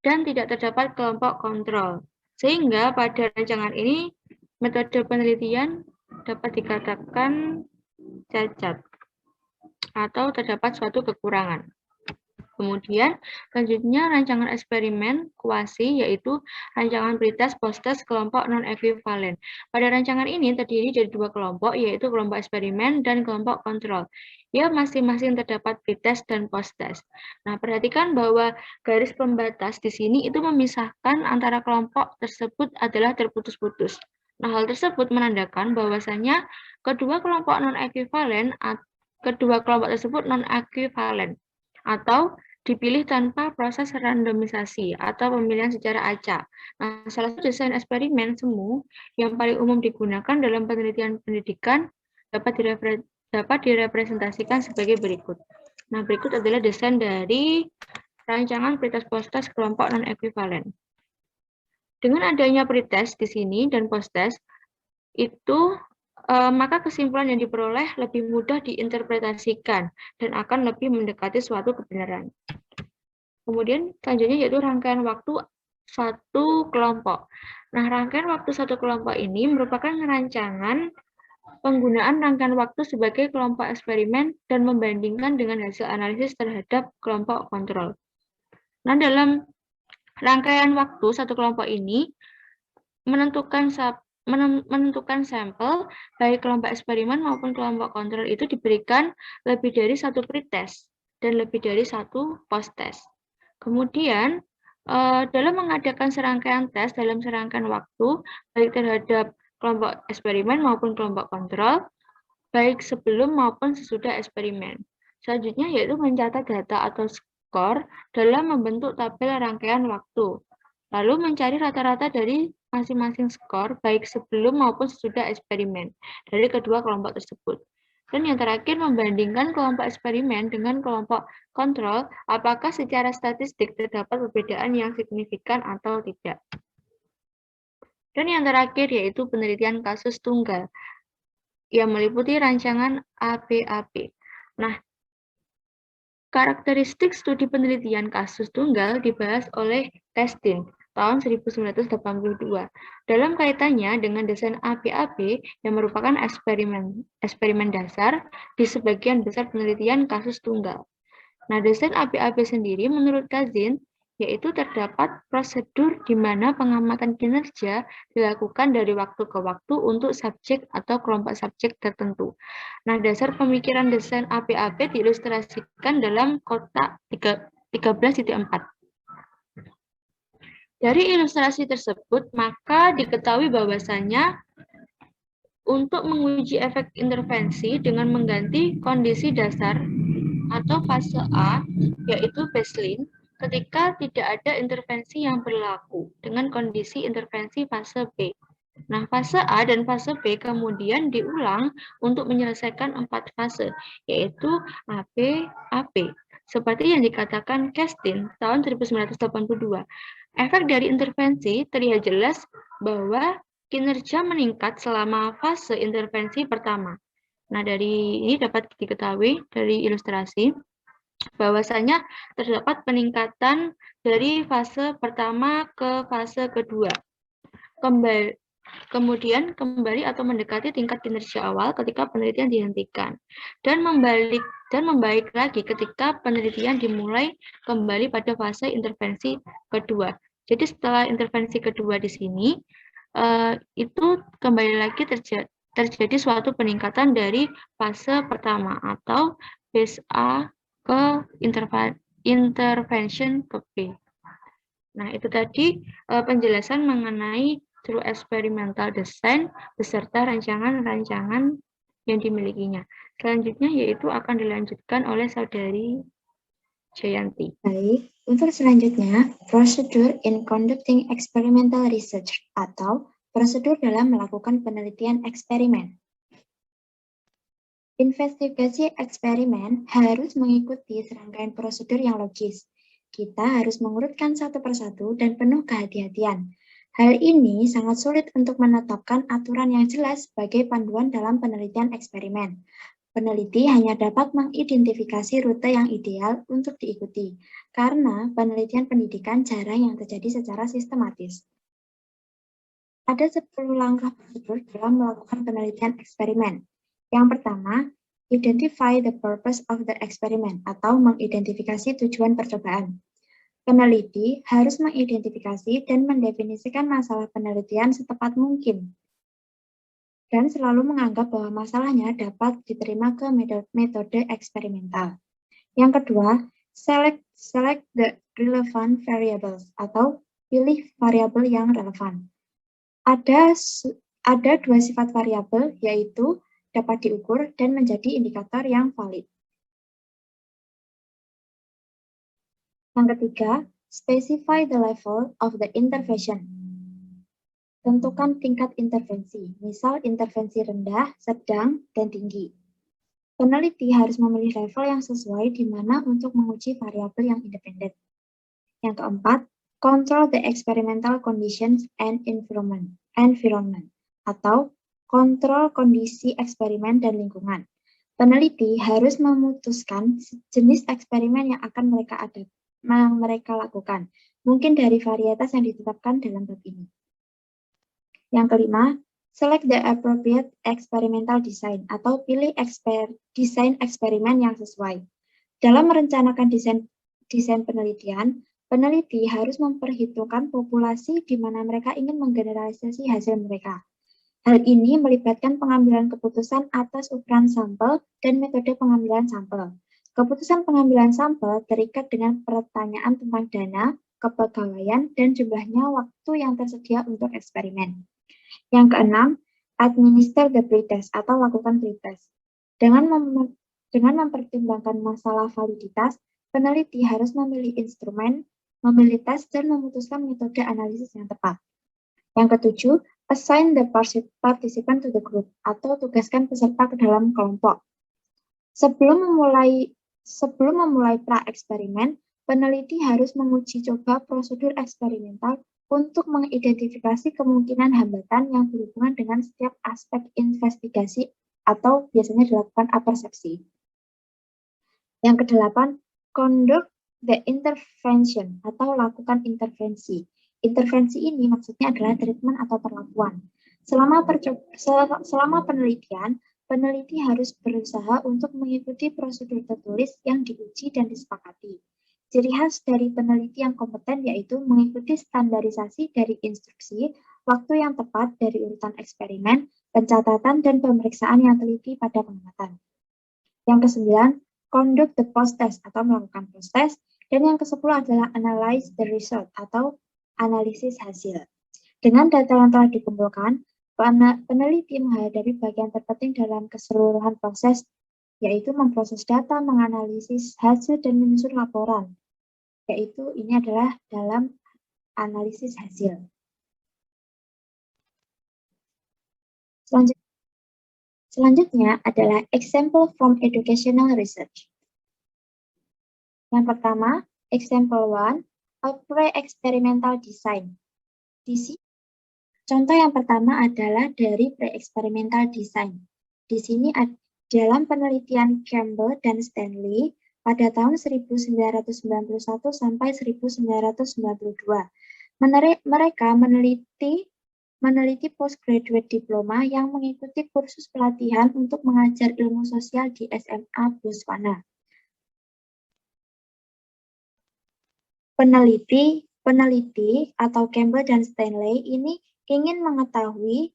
dan tidak terdapat kelompok kontrol. Sehingga pada rancangan ini, metode penelitian dapat dikatakan cacat atau terdapat suatu kekurangan. Kemudian, selanjutnya rancangan eksperimen kuasi, yaitu rancangan pretest post-test kelompok non-ekuivalen. Pada rancangan ini terdiri dari dua kelompok, yaitu kelompok eksperimen dan kelompok kontrol. Ya, masing-masing terdapat pretest dan post-test. Nah, perhatikan bahwa garis pembatas di sini itu memisahkan antara kelompok tersebut adalah terputus-putus. Nah, hal tersebut menandakan bahwasanya kedua kelompok tersebut non-ekuivalen atau dipilih tanpa proses randomisasi atau pemilihan secara acak. Nah, salah satu desain eksperimen semu yang paling umum digunakan dalam penelitian pendidikan dapat direpresentasikan sebagai berikut. Nah, berikut adalah desain dari rancangan pretest post-test kelompok non-ekuivalen. Dengan adanya pretest di sini dan post-test, itu maka kesimpulan yang diperoleh lebih mudah diinterpretasikan dan akan lebih mendekati suatu kebenaran. Kemudian selanjutnya yaitu rangkaian waktu satu kelompok. Nah, rangkaian waktu satu kelompok ini merupakan rancangan penggunaan rangkaian waktu sebagai kelompok eksperimen dan membandingkan dengan hasil analisis terhadap kelompok kontrol. Nah, dalam rangkaian waktu satu kelompok ini menentukan sampel, baik kelompok eksperimen maupun kelompok kontrol itu diberikan lebih dari satu pretest dan lebih dari satu post-test. Kemudian, dalam mengadakan serangkaian tes dalam serangkaian waktu, baik terhadap kelompok eksperimen maupun kelompok kontrol, baik sebelum maupun sesudah eksperimen. Selanjutnya yaitu mencatat data atau skor dalam membentuk tabel rangkaian waktu. Lalu mencari rata-rata dari masing-masing skor, baik sebelum maupun sesudah eksperimen, dari kedua kelompok tersebut. Dan yang terakhir, membandingkan kelompok eksperimen dengan kelompok kontrol, apakah secara statistik terdapat perbedaan yang signifikan atau tidak. Dan yang terakhir, yaitu penelitian kasus tunggal, yang meliputi rancangan APAP. Nah, karakteristik studi penelitian kasus tunggal dibahas oleh Testin tahun 1982 dalam kaitannya dengan desain APAP yang merupakan eksperimen dasar di sebagian besar penelitian kasus tunggal. Nah, desain APAP sendiri menurut Kazin yaitu terdapat prosedur di mana pengamatan kinerja dilakukan dari waktu ke waktu untuk subjek atau kelompok subjek tertentu. Nah, dasar pemikiran desain AP-AP diilustrasikan dalam kotak 13.4. Dari ilustrasi tersebut, maka diketahui bahwasannya untuk menguji efek intervensi dengan mengganti kondisi dasar atau fase A, yaitu baseline, ketika tidak ada intervensi yang berlaku dengan kondisi intervensi fase B. Nah, fase A dan fase B kemudian diulang untuk menyelesaikan 4 fase, yaitu AP, AP. Seperti yang dikatakan Kestin tahun 1982. Efek dari intervensi terlihat jelas bahwa kinerja meningkat selama fase intervensi pertama. Nah, dari ini dapat diketahui dari ilustrasi bahwasanya terdapat peningkatan dari fase pertama ke fase kedua. Kemudian kembali atau mendekati tingkat kinerja awal ketika penelitian dihentikan dan membaik lagi ketika penelitian dimulai kembali pada fase intervensi kedua. Jadi setelah intervensi kedua di sini itu kembali lagi terjadi suatu peningkatan dari fase pertama atau phase A ke intervention ke B. Nah, itu tadi penjelasan mengenai through experimental design beserta rancangan-rancangan yang dimilikinya. Selanjutnya yaitu akan dilanjutkan oleh Saudari Jayanti. Baik, untuk selanjutnya, prosedur in conducting experimental research atau prosedur dalam melakukan penelitian eksperimen. Investigasi eksperimen harus mengikuti serangkaian prosedur yang logis. Kita harus mengurutkan satu persatu dan penuh kehati-hatian. Hal ini sangat sulit untuk menetapkan aturan yang jelas sebagai panduan dalam penelitian eksperimen. Peneliti hanya dapat mengidentifikasi rute yang ideal untuk diikuti, karena penelitian pendidikan jarang yang terjadi secara sistematis. Ada 10 langkah prosedur dalam melakukan penelitian eksperimen. Yang pertama, identify the purpose of the experiment atau mengidentifikasi tujuan percobaan. Peneliti harus mengidentifikasi dan mendefinisikan masalah penelitian setepat mungkin dan selalu menganggap bahwa masalahnya dapat diterima ke metode eksperimental. Yang kedua, select the relevant variables atau pilih variabel yang relevan. Ada 2 sifat variabel, yaitu dapat diukur dan menjadi indikator yang valid. Yang ketiga, specify the level of the intervention. Tentukan tingkat intervensi, misal intervensi rendah, sedang, dan tinggi. Peneliti harus memilih level yang sesuai di mana untuk menguji variabel yang independen. Yang keempat, control the experimental conditions and environment atau kontrol kondisi eksperimen dan lingkungan. Peneliti harus memutuskan jenis eksperimen yang akan mereka lakukan, mungkin dari varietas yang ditetapkan dalam bab ini. Yang kelima, select the appropriate experimental design atau pilih desain eksperimen yang sesuai. Dalam merencanakan desain penelitian, peneliti harus memperhitungkan populasi di mana mereka ingin menggeneralisasi hasil mereka. Hal ini melibatkan pengambilan keputusan atas ukuran sampel dan metode pengambilan sampel. Keputusan pengambilan sampel terikat dengan pertanyaan tentang dana, kepegawaian, dan jumlahnya waktu yang tersedia untuk eksperimen. Yang keenam, administer the pretest atau lakukan pretest. Dengan mempertimbangkan masalah validitas, peneliti harus memilih instrumen, memilih tes, dan memutuskan metode analisis yang tepat. Yang ketujuh, assign the participant to the group atau tugaskan peserta ke dalam kelompok. Sebelum memulai pra-eksperimen, peneliti harus menguji coba prosedur eksperimental untuk mengidentifikasi kemungkinan hambatan yang berhubungan dengan setiap aspek investigasi atau biasanya dilakukan apersepsi. Yang kedelapan, conduct the intervention atau lakukan intervensi. Intervensi ini maksudnya adalah treatment atau perlakuan. Selama penelitian, peneliti harus berusaha untuk mengikuti prosedur tertulis yang diuji dan disepakati. Ciri khas dari peneliti yang kompeten yaitu mengikuti standarisasi dari instruksi, waktu yang tepat dari urutan eksperimen, pencatatan, dan pemeriksaan yang teliti pada pengamatan. Yang ke-9, conduct the post-test atau melakukan post-test. Dan yang ke-10 adalah analyze the result atau analisis hasil. Dengan data yang telah dikumpulkan, peneliti menghadapi bagian terpenting dalam keseluruhan proses, yaitu memproses data, menganalisis hasil, dan menyusun laporan. Yaitu ini adalah dalam analisis hasil. Selanjutnya adalah example from educational research. Yang pertama, example 1, a pre-experimental design. Contoh yang pertama adalah dari pre-experimental design. Di sini dalam penelitian Campbell dan Stanley pada tahun 1991 sampai 1992. Mereka meneliti postgraduate diploma yang mengikuti kursus pelatihan untuk mengajar ilmu sosial di SMA Botswana. Peneliti atau Campbell dan Stanley ini ingin mengetahui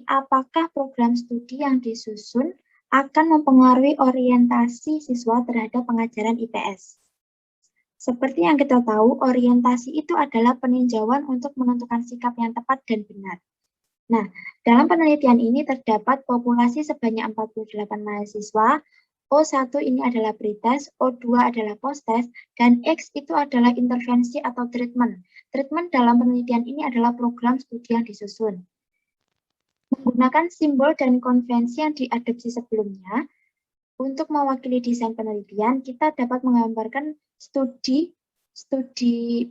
apakah program studi yang disusun akan mempengaruhi orientasi siswa terhadap pengajaran IPS. Seperti yang kita tahu, orientasi itu adalah peninjauan untuk menentukan sikap yang tepat dan benar. Nah, dalam penelitian ini terdapat populasi sebanyak 48 mahasiswa. O1 ini adalah pretest, O2 adalah post-test, dan X itu adalah intervensi atau treatment. Treatment dalam penelitian ini adalah program studi yang disusun. Menggunakan simbol dan konvensi yang diadopsi sebelumnya, untuk mewakili desain penelitian, kita dapat menggambarkan studi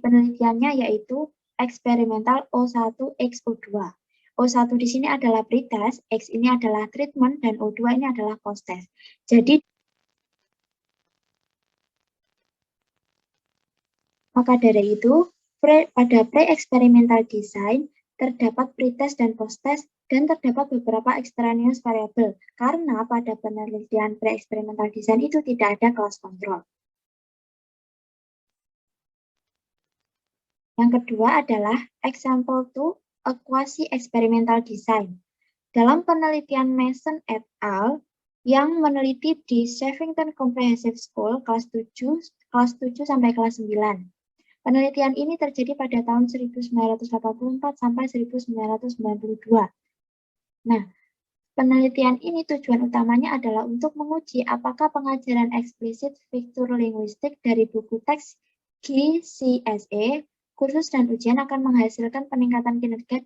penelitiannya yaitu eksperimental O1 X O2. O1 di sini adalah pretest, X ini adalah treatment, dan O2 ini adalah post-test. Jadi, maka dari itu, pada pre-experimental design, terdapat pretest dan post-test, dan terdapat beberapa extraneous variable, karena pada penelitian pre-experimental design itu tidak ada class control. Yang kedua adalah example 2, a quasi-experimental design. Dalam penelitian Mason et al. Yang meneliti di Shevington Comprehensive School kelas 7 sampai kelas 9. Penelitian ini terjadi pada tahun 1984 sampai 1992. Nah, penelitian ini tujuan utamanya adalah untuk menguji apakah pengajaran eksplisit fitur linguistik dari buku teks GCSE, kursus dan ujian akan menghasilkan peningkatan kinerja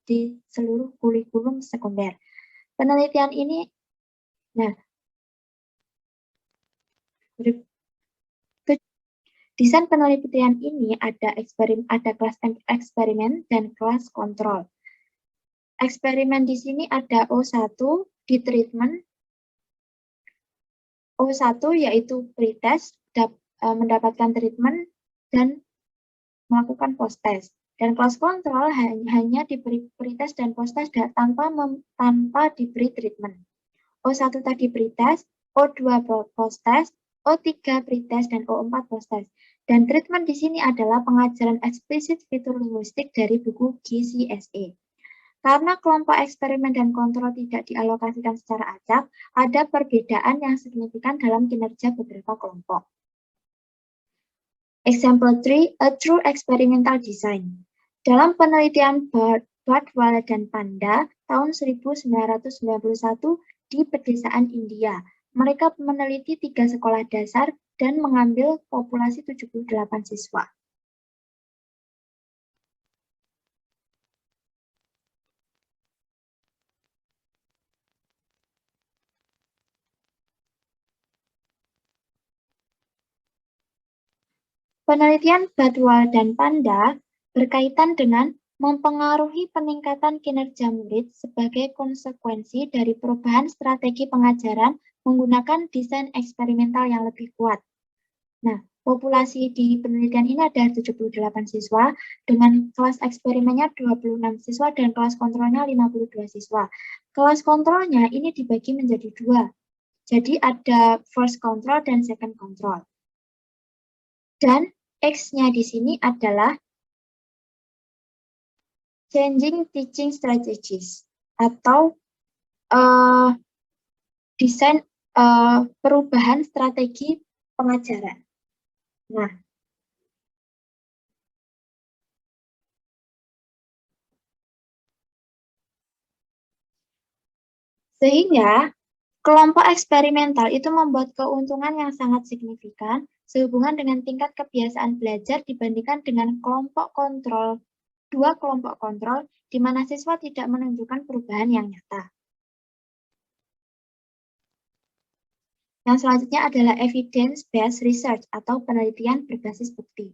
di seluruh kurikulum sekunder. Penelitian ini, desain penelitian ini ada kelas eksperimen dan kelas kontrol. Eksperimen di sini ada O1 di treatment. O1 yaitu pretest, mendapatkan treatment dan melakukan post-test. Dan kelas kontrol hanya diberi pretest dan post-test tanpa diberi treatment. O1 tadi pretest, O2 post-test, O3 pretest, dan O4 post-test. Dan treatment di sini adalah pengajaran eksplisit fitur linguistik dari buku GCSE. Karena kelompok eksperimen dan kontrol tidak dialokasikan secara acak, ada perbedaan yang signifikan dalam kinerja beberapa kelompok. Example 3, a true experimental design. Dalam penelitian Bardwell dan Panda tahun 1991 di pedesaan India, mereka meneliti 3 sekolah dasar dan mengambil populasi 78 siswa. Penelitian Bardwell dan Panda berkaitan dengan mempengaruhi peningkatan kinerja murid sebagai konsekuensi dari perubahan strategi pengajaran menggunakan desain eksperimental yang lebih kuat. Nah, populasi di penelitian ini ada 78 siswa, dengan kelas eksperimennya 26 siswa dan kelas kontrolnya 52 siswa. Kelas kontrolnya ini dibagi menjadi 2. Jadi ada first control dan second control. Dan X-nya di sini adalah changing teaching strategies atau desain perubahan strategi pengajaran. Nah, sehingga kelompok eksperimental itu membuat keuntungan yang sangat signifikan sehubungan dengan tingkat kebiasaan belajar dibandingkan dengan kelompok kontrol, dua kelompok kontrol di mana siswa tidak menunjukkan perubahan yang nyata. Yang selanjutnya adalah evidence-based research atau penelitian berbasis bukti.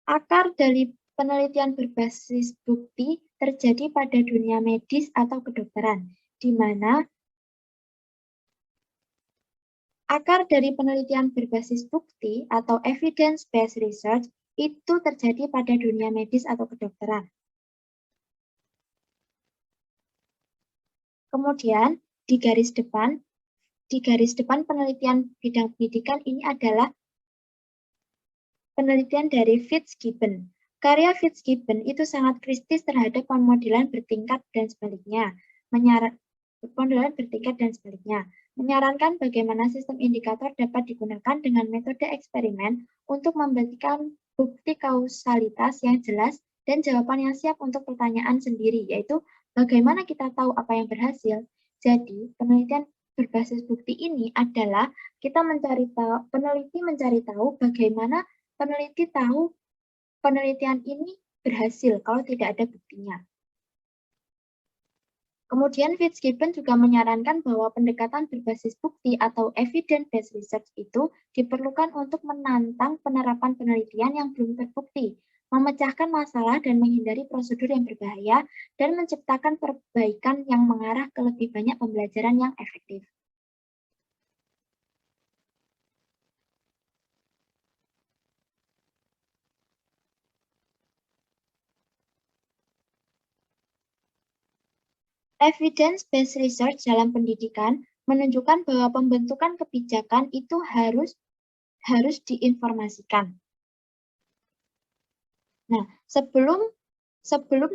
Akar dari penelitian berbasis bukti terjadi pada dunia medis atau kedokteran, di mana akar dari penelitian berbasis bukti atau evidence-based research itu terjadi pada dunia medis atau kedokteran. Kemudian di garis depan penelitian bidang pendidikan ini adalah penelitian dari Fitzgibbon. Karya Fitzgibbon itu sangat kritis terhadap pemodelan bertingkat dan sebaliknya. Menyarankan bagaimana sistem indikator dapat digunakan dengan metode eksperimen untuk memberikan bukti kausalitas yang jelas dan jawaban yang siap untuk pertanyaan sendiri, yaitu bagaimana kita tahu apa yang berhasil. Jadi, penelitian berbasis bukti ini adalah peneliti mencari tahu bagaimana peneliti tahu penelitian ini berhasil kalau tidak ada buktinya. Kemudian Fitzgibbon juga menyarankan bahwa pendekatan berbasis bukti atau evidence-based research itu diperlukan untuk menantang penerapan penelitian yang belum terbukti, memecahkan masalah dan menghindari prosedur yang berbahaya, dan menciptakan perbaikan yang mengarah ke lebih banyak pembelajaran yang efektif. Evidence-based research dalam pendidikan menunjukkan bahwa pembentukan kebijakan itu harus diinformasikan. Nah, sebelum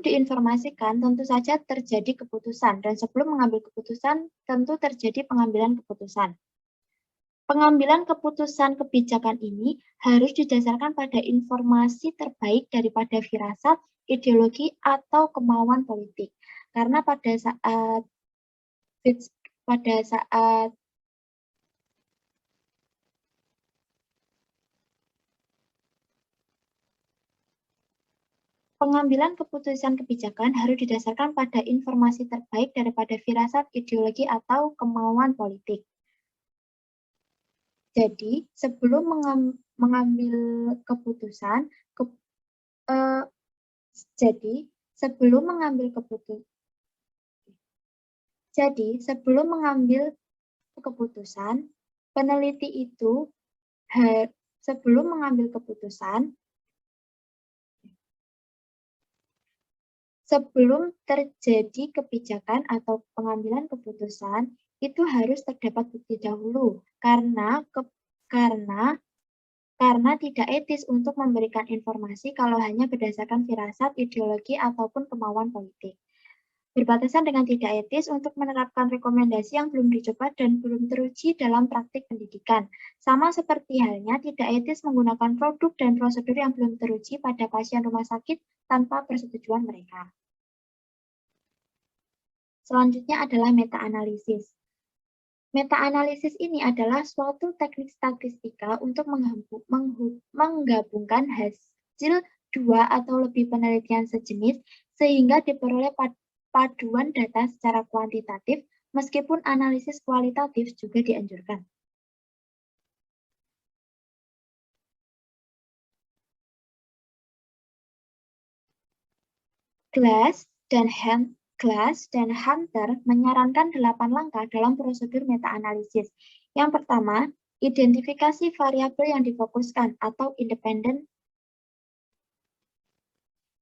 diinformasikan tentu saja terjadi keputusan, dan sebelum mengambil keputusan tentu terjadi pengambilan keputusan. Pengambilan keputusan kebijakan ini harus didasarkan pada informasi terbaik daripada firasat, ideologi, atau kemauan politik. Karena pada saat pengambilan keputusan kebijakan harus didasarkan pada informasi terbaik daripada firasat, ideologi, atau kemauan politik. Jadi, sebelum mengambil keputusan, peneliti itu sebelum mengambil keputusan, sebelum terjadi kebijakan atau pengambilan keputusan, itu harus terdapat bukti dahulu, karena tidak etis untuk memberikan informasi kalau hanya berdasarkan firasat, ideologi, ataupun kemauan politik. Berbatasan dengan tidak etis untuk menerapkan rekomendasi yang belum dicoba dan belum teruji dalam praktik pendidikan. Sama seperti halnya tidak etis menggunakan produk dan prosedur yang belum teruji pada pasien rumah sakit tanpa persetujuan mereka. Selanjutnya adalah meta-analisis. Meta-analisis ini adalah suatu teknik statistika untuk menggabungkan hasil dua atau lebih penelitian sejenis sehingga diperoleh paduan data secara kuantitatif, meskipun analisis kualitatif juga dianjurkan. Glass dan Hunter menyarankan 8 langkah dalam prosedur meta-analisis. Yang pertama, identifikasi variabel yang difokuskan atau independen.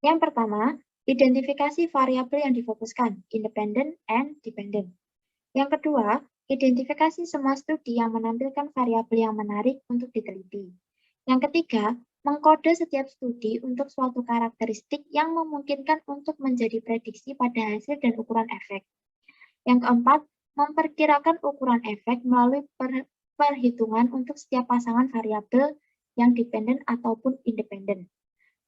Yang pertama, identifikasi variabel yang difokuskan, independent and dependent. Yang kedua, Identifikasi semua studi yang menampilkan variabel yang menarik untuk diteliti. Yang ketiga, mengkode setiap studi untuk suatu karakteristik yang memungkinkan untuk menjadi prediksi pada hasil dan ukuran efek. Yang keempat, memperkirakan ukuran efek melalui perhitungan untuk setiap pasangan variabel yang dependen ataupun independen.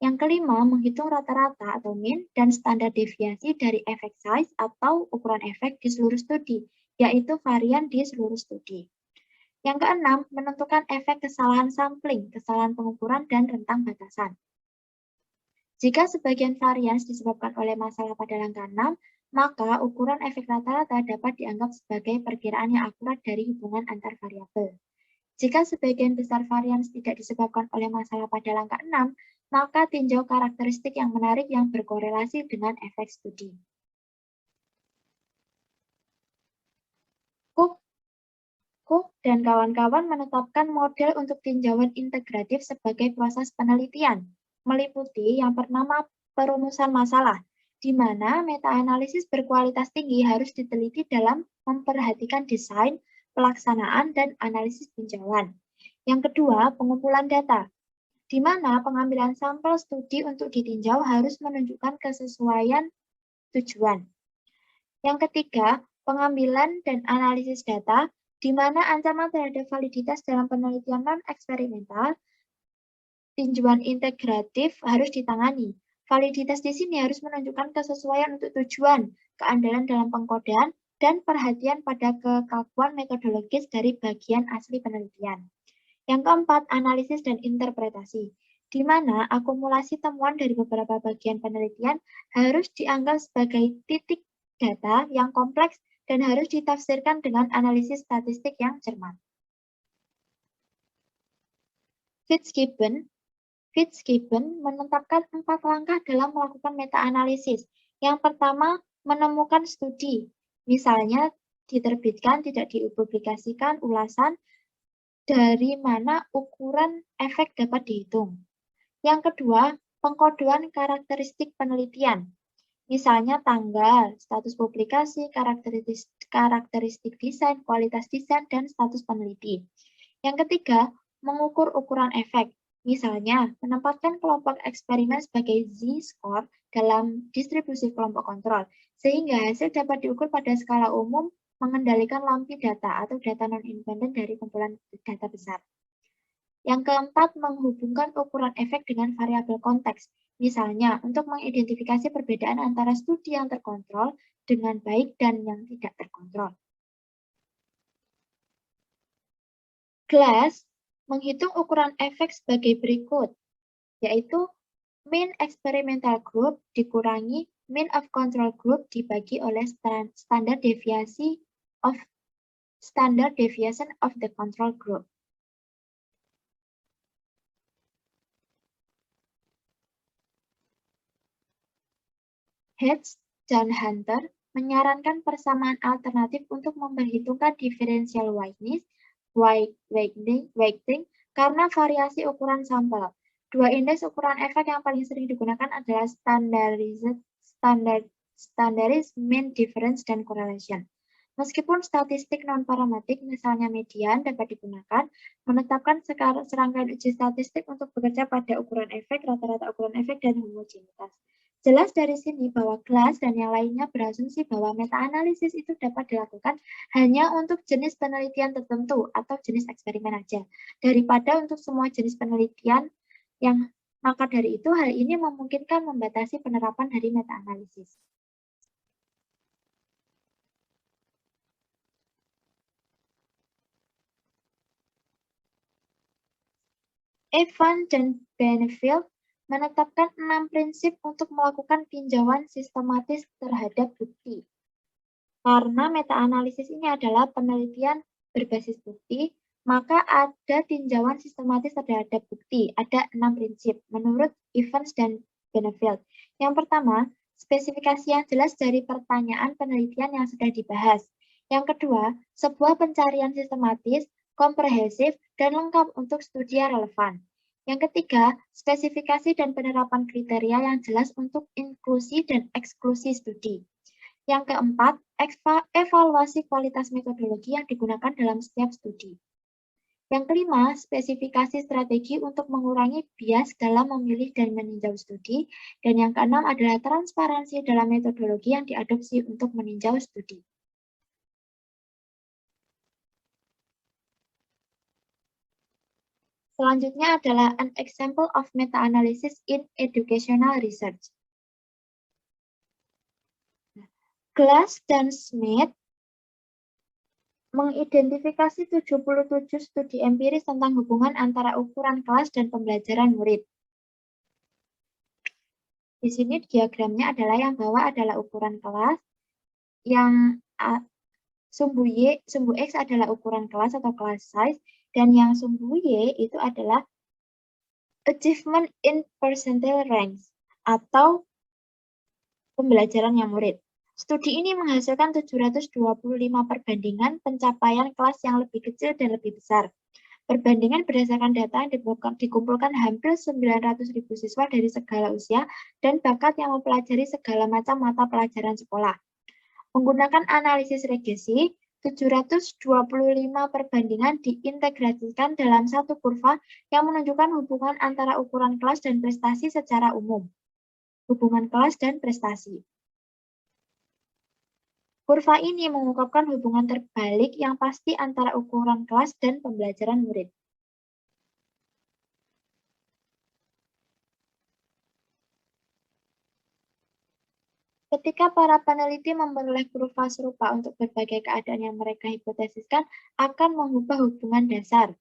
Yang kelima, menghitung rata-rata atau mean dan standar deviasi dari efek size atau ukuran efek di seluruh studi, yaitu varian di seluruh studi. Yang keenam, menentukan efek kesalahan sampling, kesalahan pengukuran, dan rentang batasan. Jika sebagian varians disebabkan oleh masalah pada langkah 6, maka ukuran efek rata-rata dapat dianggap sebagai perkiraan yang akurat dari hubungan antar variabel. Jika sebagian besar varians tidak disebabkan oleh masalah pada langkah 6, maka tinjau karakteristik yang menarik yang berkorelasi dengan efek studi. Cook dan kawan-kawan menetapkan model untuk tinjauan integratif sebagai proses penelitian, meliputi yang bernama perumusan masalah, di mana meta-analisis berkualitas tinggi harus diteliti dalam memperhatikan desain, pelaksanaan, dan analisis tinjauan. Yang kedua, pengumpulan data, di mana pengambilan sampel studi untuk ditinjau harus menunjukkan kesesuaian tujuan. Yang ketiga, pengambilan dan analisis data, di mana ancaman terhadap validitas dalam penelitian non-eksperimental, tinjauan integratif harus ditangani. Validitas di sini harus menunjukkan kesesuaian untuk tujuan, keandalan dalam pengkodean, dan perhatian pada kekakuan metodologis dari bagian asli penelitian. Yang keempat, analisis dan interpretasi, di mana akumulasi temuan dari beberapa bagian penelitian harus dianggap sebagai titik data yang kompleks dan harus ditafsirkan dengan analisis statistik yang cermat. Fitzgibbon menetapkan 4 langkah dalam melakukan meta-analisis. Yang pertama, menemukan studi. Misalnya, diterbitkan, tidak dipublikasikan ulasan dari mana ukuran efek dapat dihitung. Yang kedua, pengkodean karakteristik penelitian. Misalnya tanggal, status publikasi, karakteristik desain, kualitas desain, dan status peneliti. Yang ketiga, mengukur ukuran efek. Misalnya, menempatkan kelompok eksperimen sebagai Z-score dalam distribusi kelompok kontrol, sehingga hasil dapat diukur pada skala umum mengendalikan lampi data atau data non-independen dari kumpulan data besar. Yang keempat, menghubungkan ukuran efek dengan variabel konteks. Misalnya, untuk mengidentifikasi perbedaan antara studi yang terkontrol dengan baik dan yang tidak terkontrol. Glass menghitung ukuran efek sebagai berikut, yaitu mean experimental group dikurangi mean of control group dibagi oleh standard deviation of the control group. Hedge dan Hunter menyarankan persamaan alternatif untuk memperhitungkan differential weighting karena variasi ukuran sampel. Dua indeks ukuran efek yang paling sering digunakan adalah standardized mean difference dan correlation. Meskipun statistik non-parametrik, misalnya median, dapat digunakan, menetapkan serangkaian uji statistik untuk bekerja pada ukuran efek, rata-rata ukuran efek, dan homogenitas. Jelas dari sini bahwa Glass dan yang lainnya berasumsi bahwa meta-analisis itu dapat dilakukan hanya untuk jenis penelitian tertentu atau jenis eksperimen saja, daripada untuk semua jenis penelitian yang maka dari itu hal ini memungkinkan membatasi penerapan dari meta-analisis. Evans dan Benefield menetapkan 6 prinsip untuk melakukan tinjauan sistematis terhadap bukti. Karena meta-analisis ini adalah penelitian berbasis bukti, maka ada tinjauan sistematis terhadap bukti. Ada 6 prinsip menurut Evans dan Benefield. Yang pertama, spesifikasi yang jelas dari pertanyaan penelitian yang sudah dibahas. Yang kedua, sebuah pencarian sistematis, komprehensif, dan lengkap untuk studi yang relevan. Yang ketiga, spesifikasi dan penerapan kriteria yang jelas untuk inklusi dan eksklusi studi. Yang keempat, evaluasi kualitas metodologi yang digunakan dalam setiap studi. Yang kelima, spesifikasi strategi untuk mengurangi bias dalam memilih dan meninjau studi. Dan yang keenam adalah transparansi dalam metodologi yang diadopsi untuk meninjau studi. Selanjutnya adalah an example of meta-analysis in educational research. Glass dan Smith mengidentifikasi 77 studi empiris tentang hubungan antara ukuran kelas dan pembelajaran murid. Di sini diagramnya adalah yang bawah adalah ukuran kelas, yang sumbu X adalah ukuran kelas atau class size, dan yang sumbu Y itu adalah achievement in percentile ranks atau pembelajarannya murid. Studi ini menghasilkan 725 perbandingan pencapaian kelas yang lebih kecil dan lebih besar. Perbandingan berdasarkan data yang dikumpulkan hampir 900.000 siswa dari segala usia dan bakat yang mempelajari segala macam mata pelajaran sekolah. Menggunakan analisis regresi, 725 perbandingan diintegrasikan dalam satu kurva yang menunjukkan hubungan antara ukuran kelas dan prestasi secara umum. Hubungan kelas dan prestasi. Kurva ini mengungkapkan hubungan terbalik yang pasti antara ukuran kelas dan pembelajaran murid. Ketika para peneliti memperoleh kurva serupa untuk berbagai keadaan yang mereka hipotesiskan, akan mengubah hubungan dasar.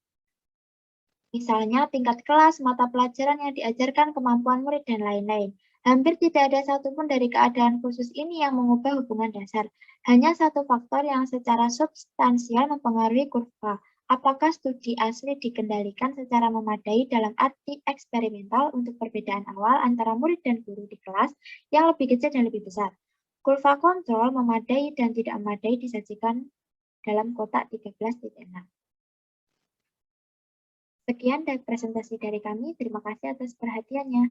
Misalnya tingkat kelas, mata pelajaran yang diajarkan, kemampuan murid, dan lain-lain. Hampir tidak ada satupun dari keadaan khusus ini yang mengubah hubungan dasar. Hanya satu faktor yang secara substansial mempengaruhi kurva. Apakah studi asli dikendalikan secara memadai dalam arti eksperimental untuk perbedaan awal antara murid dan guru di kelas yang lebih kecil dan lebih besar. Kurva kontrol memadai dan tidak memadai disajikan dalam kotak 13.6. Sekian dari presentasi dari kami. Terima kasih atas perhatiannya.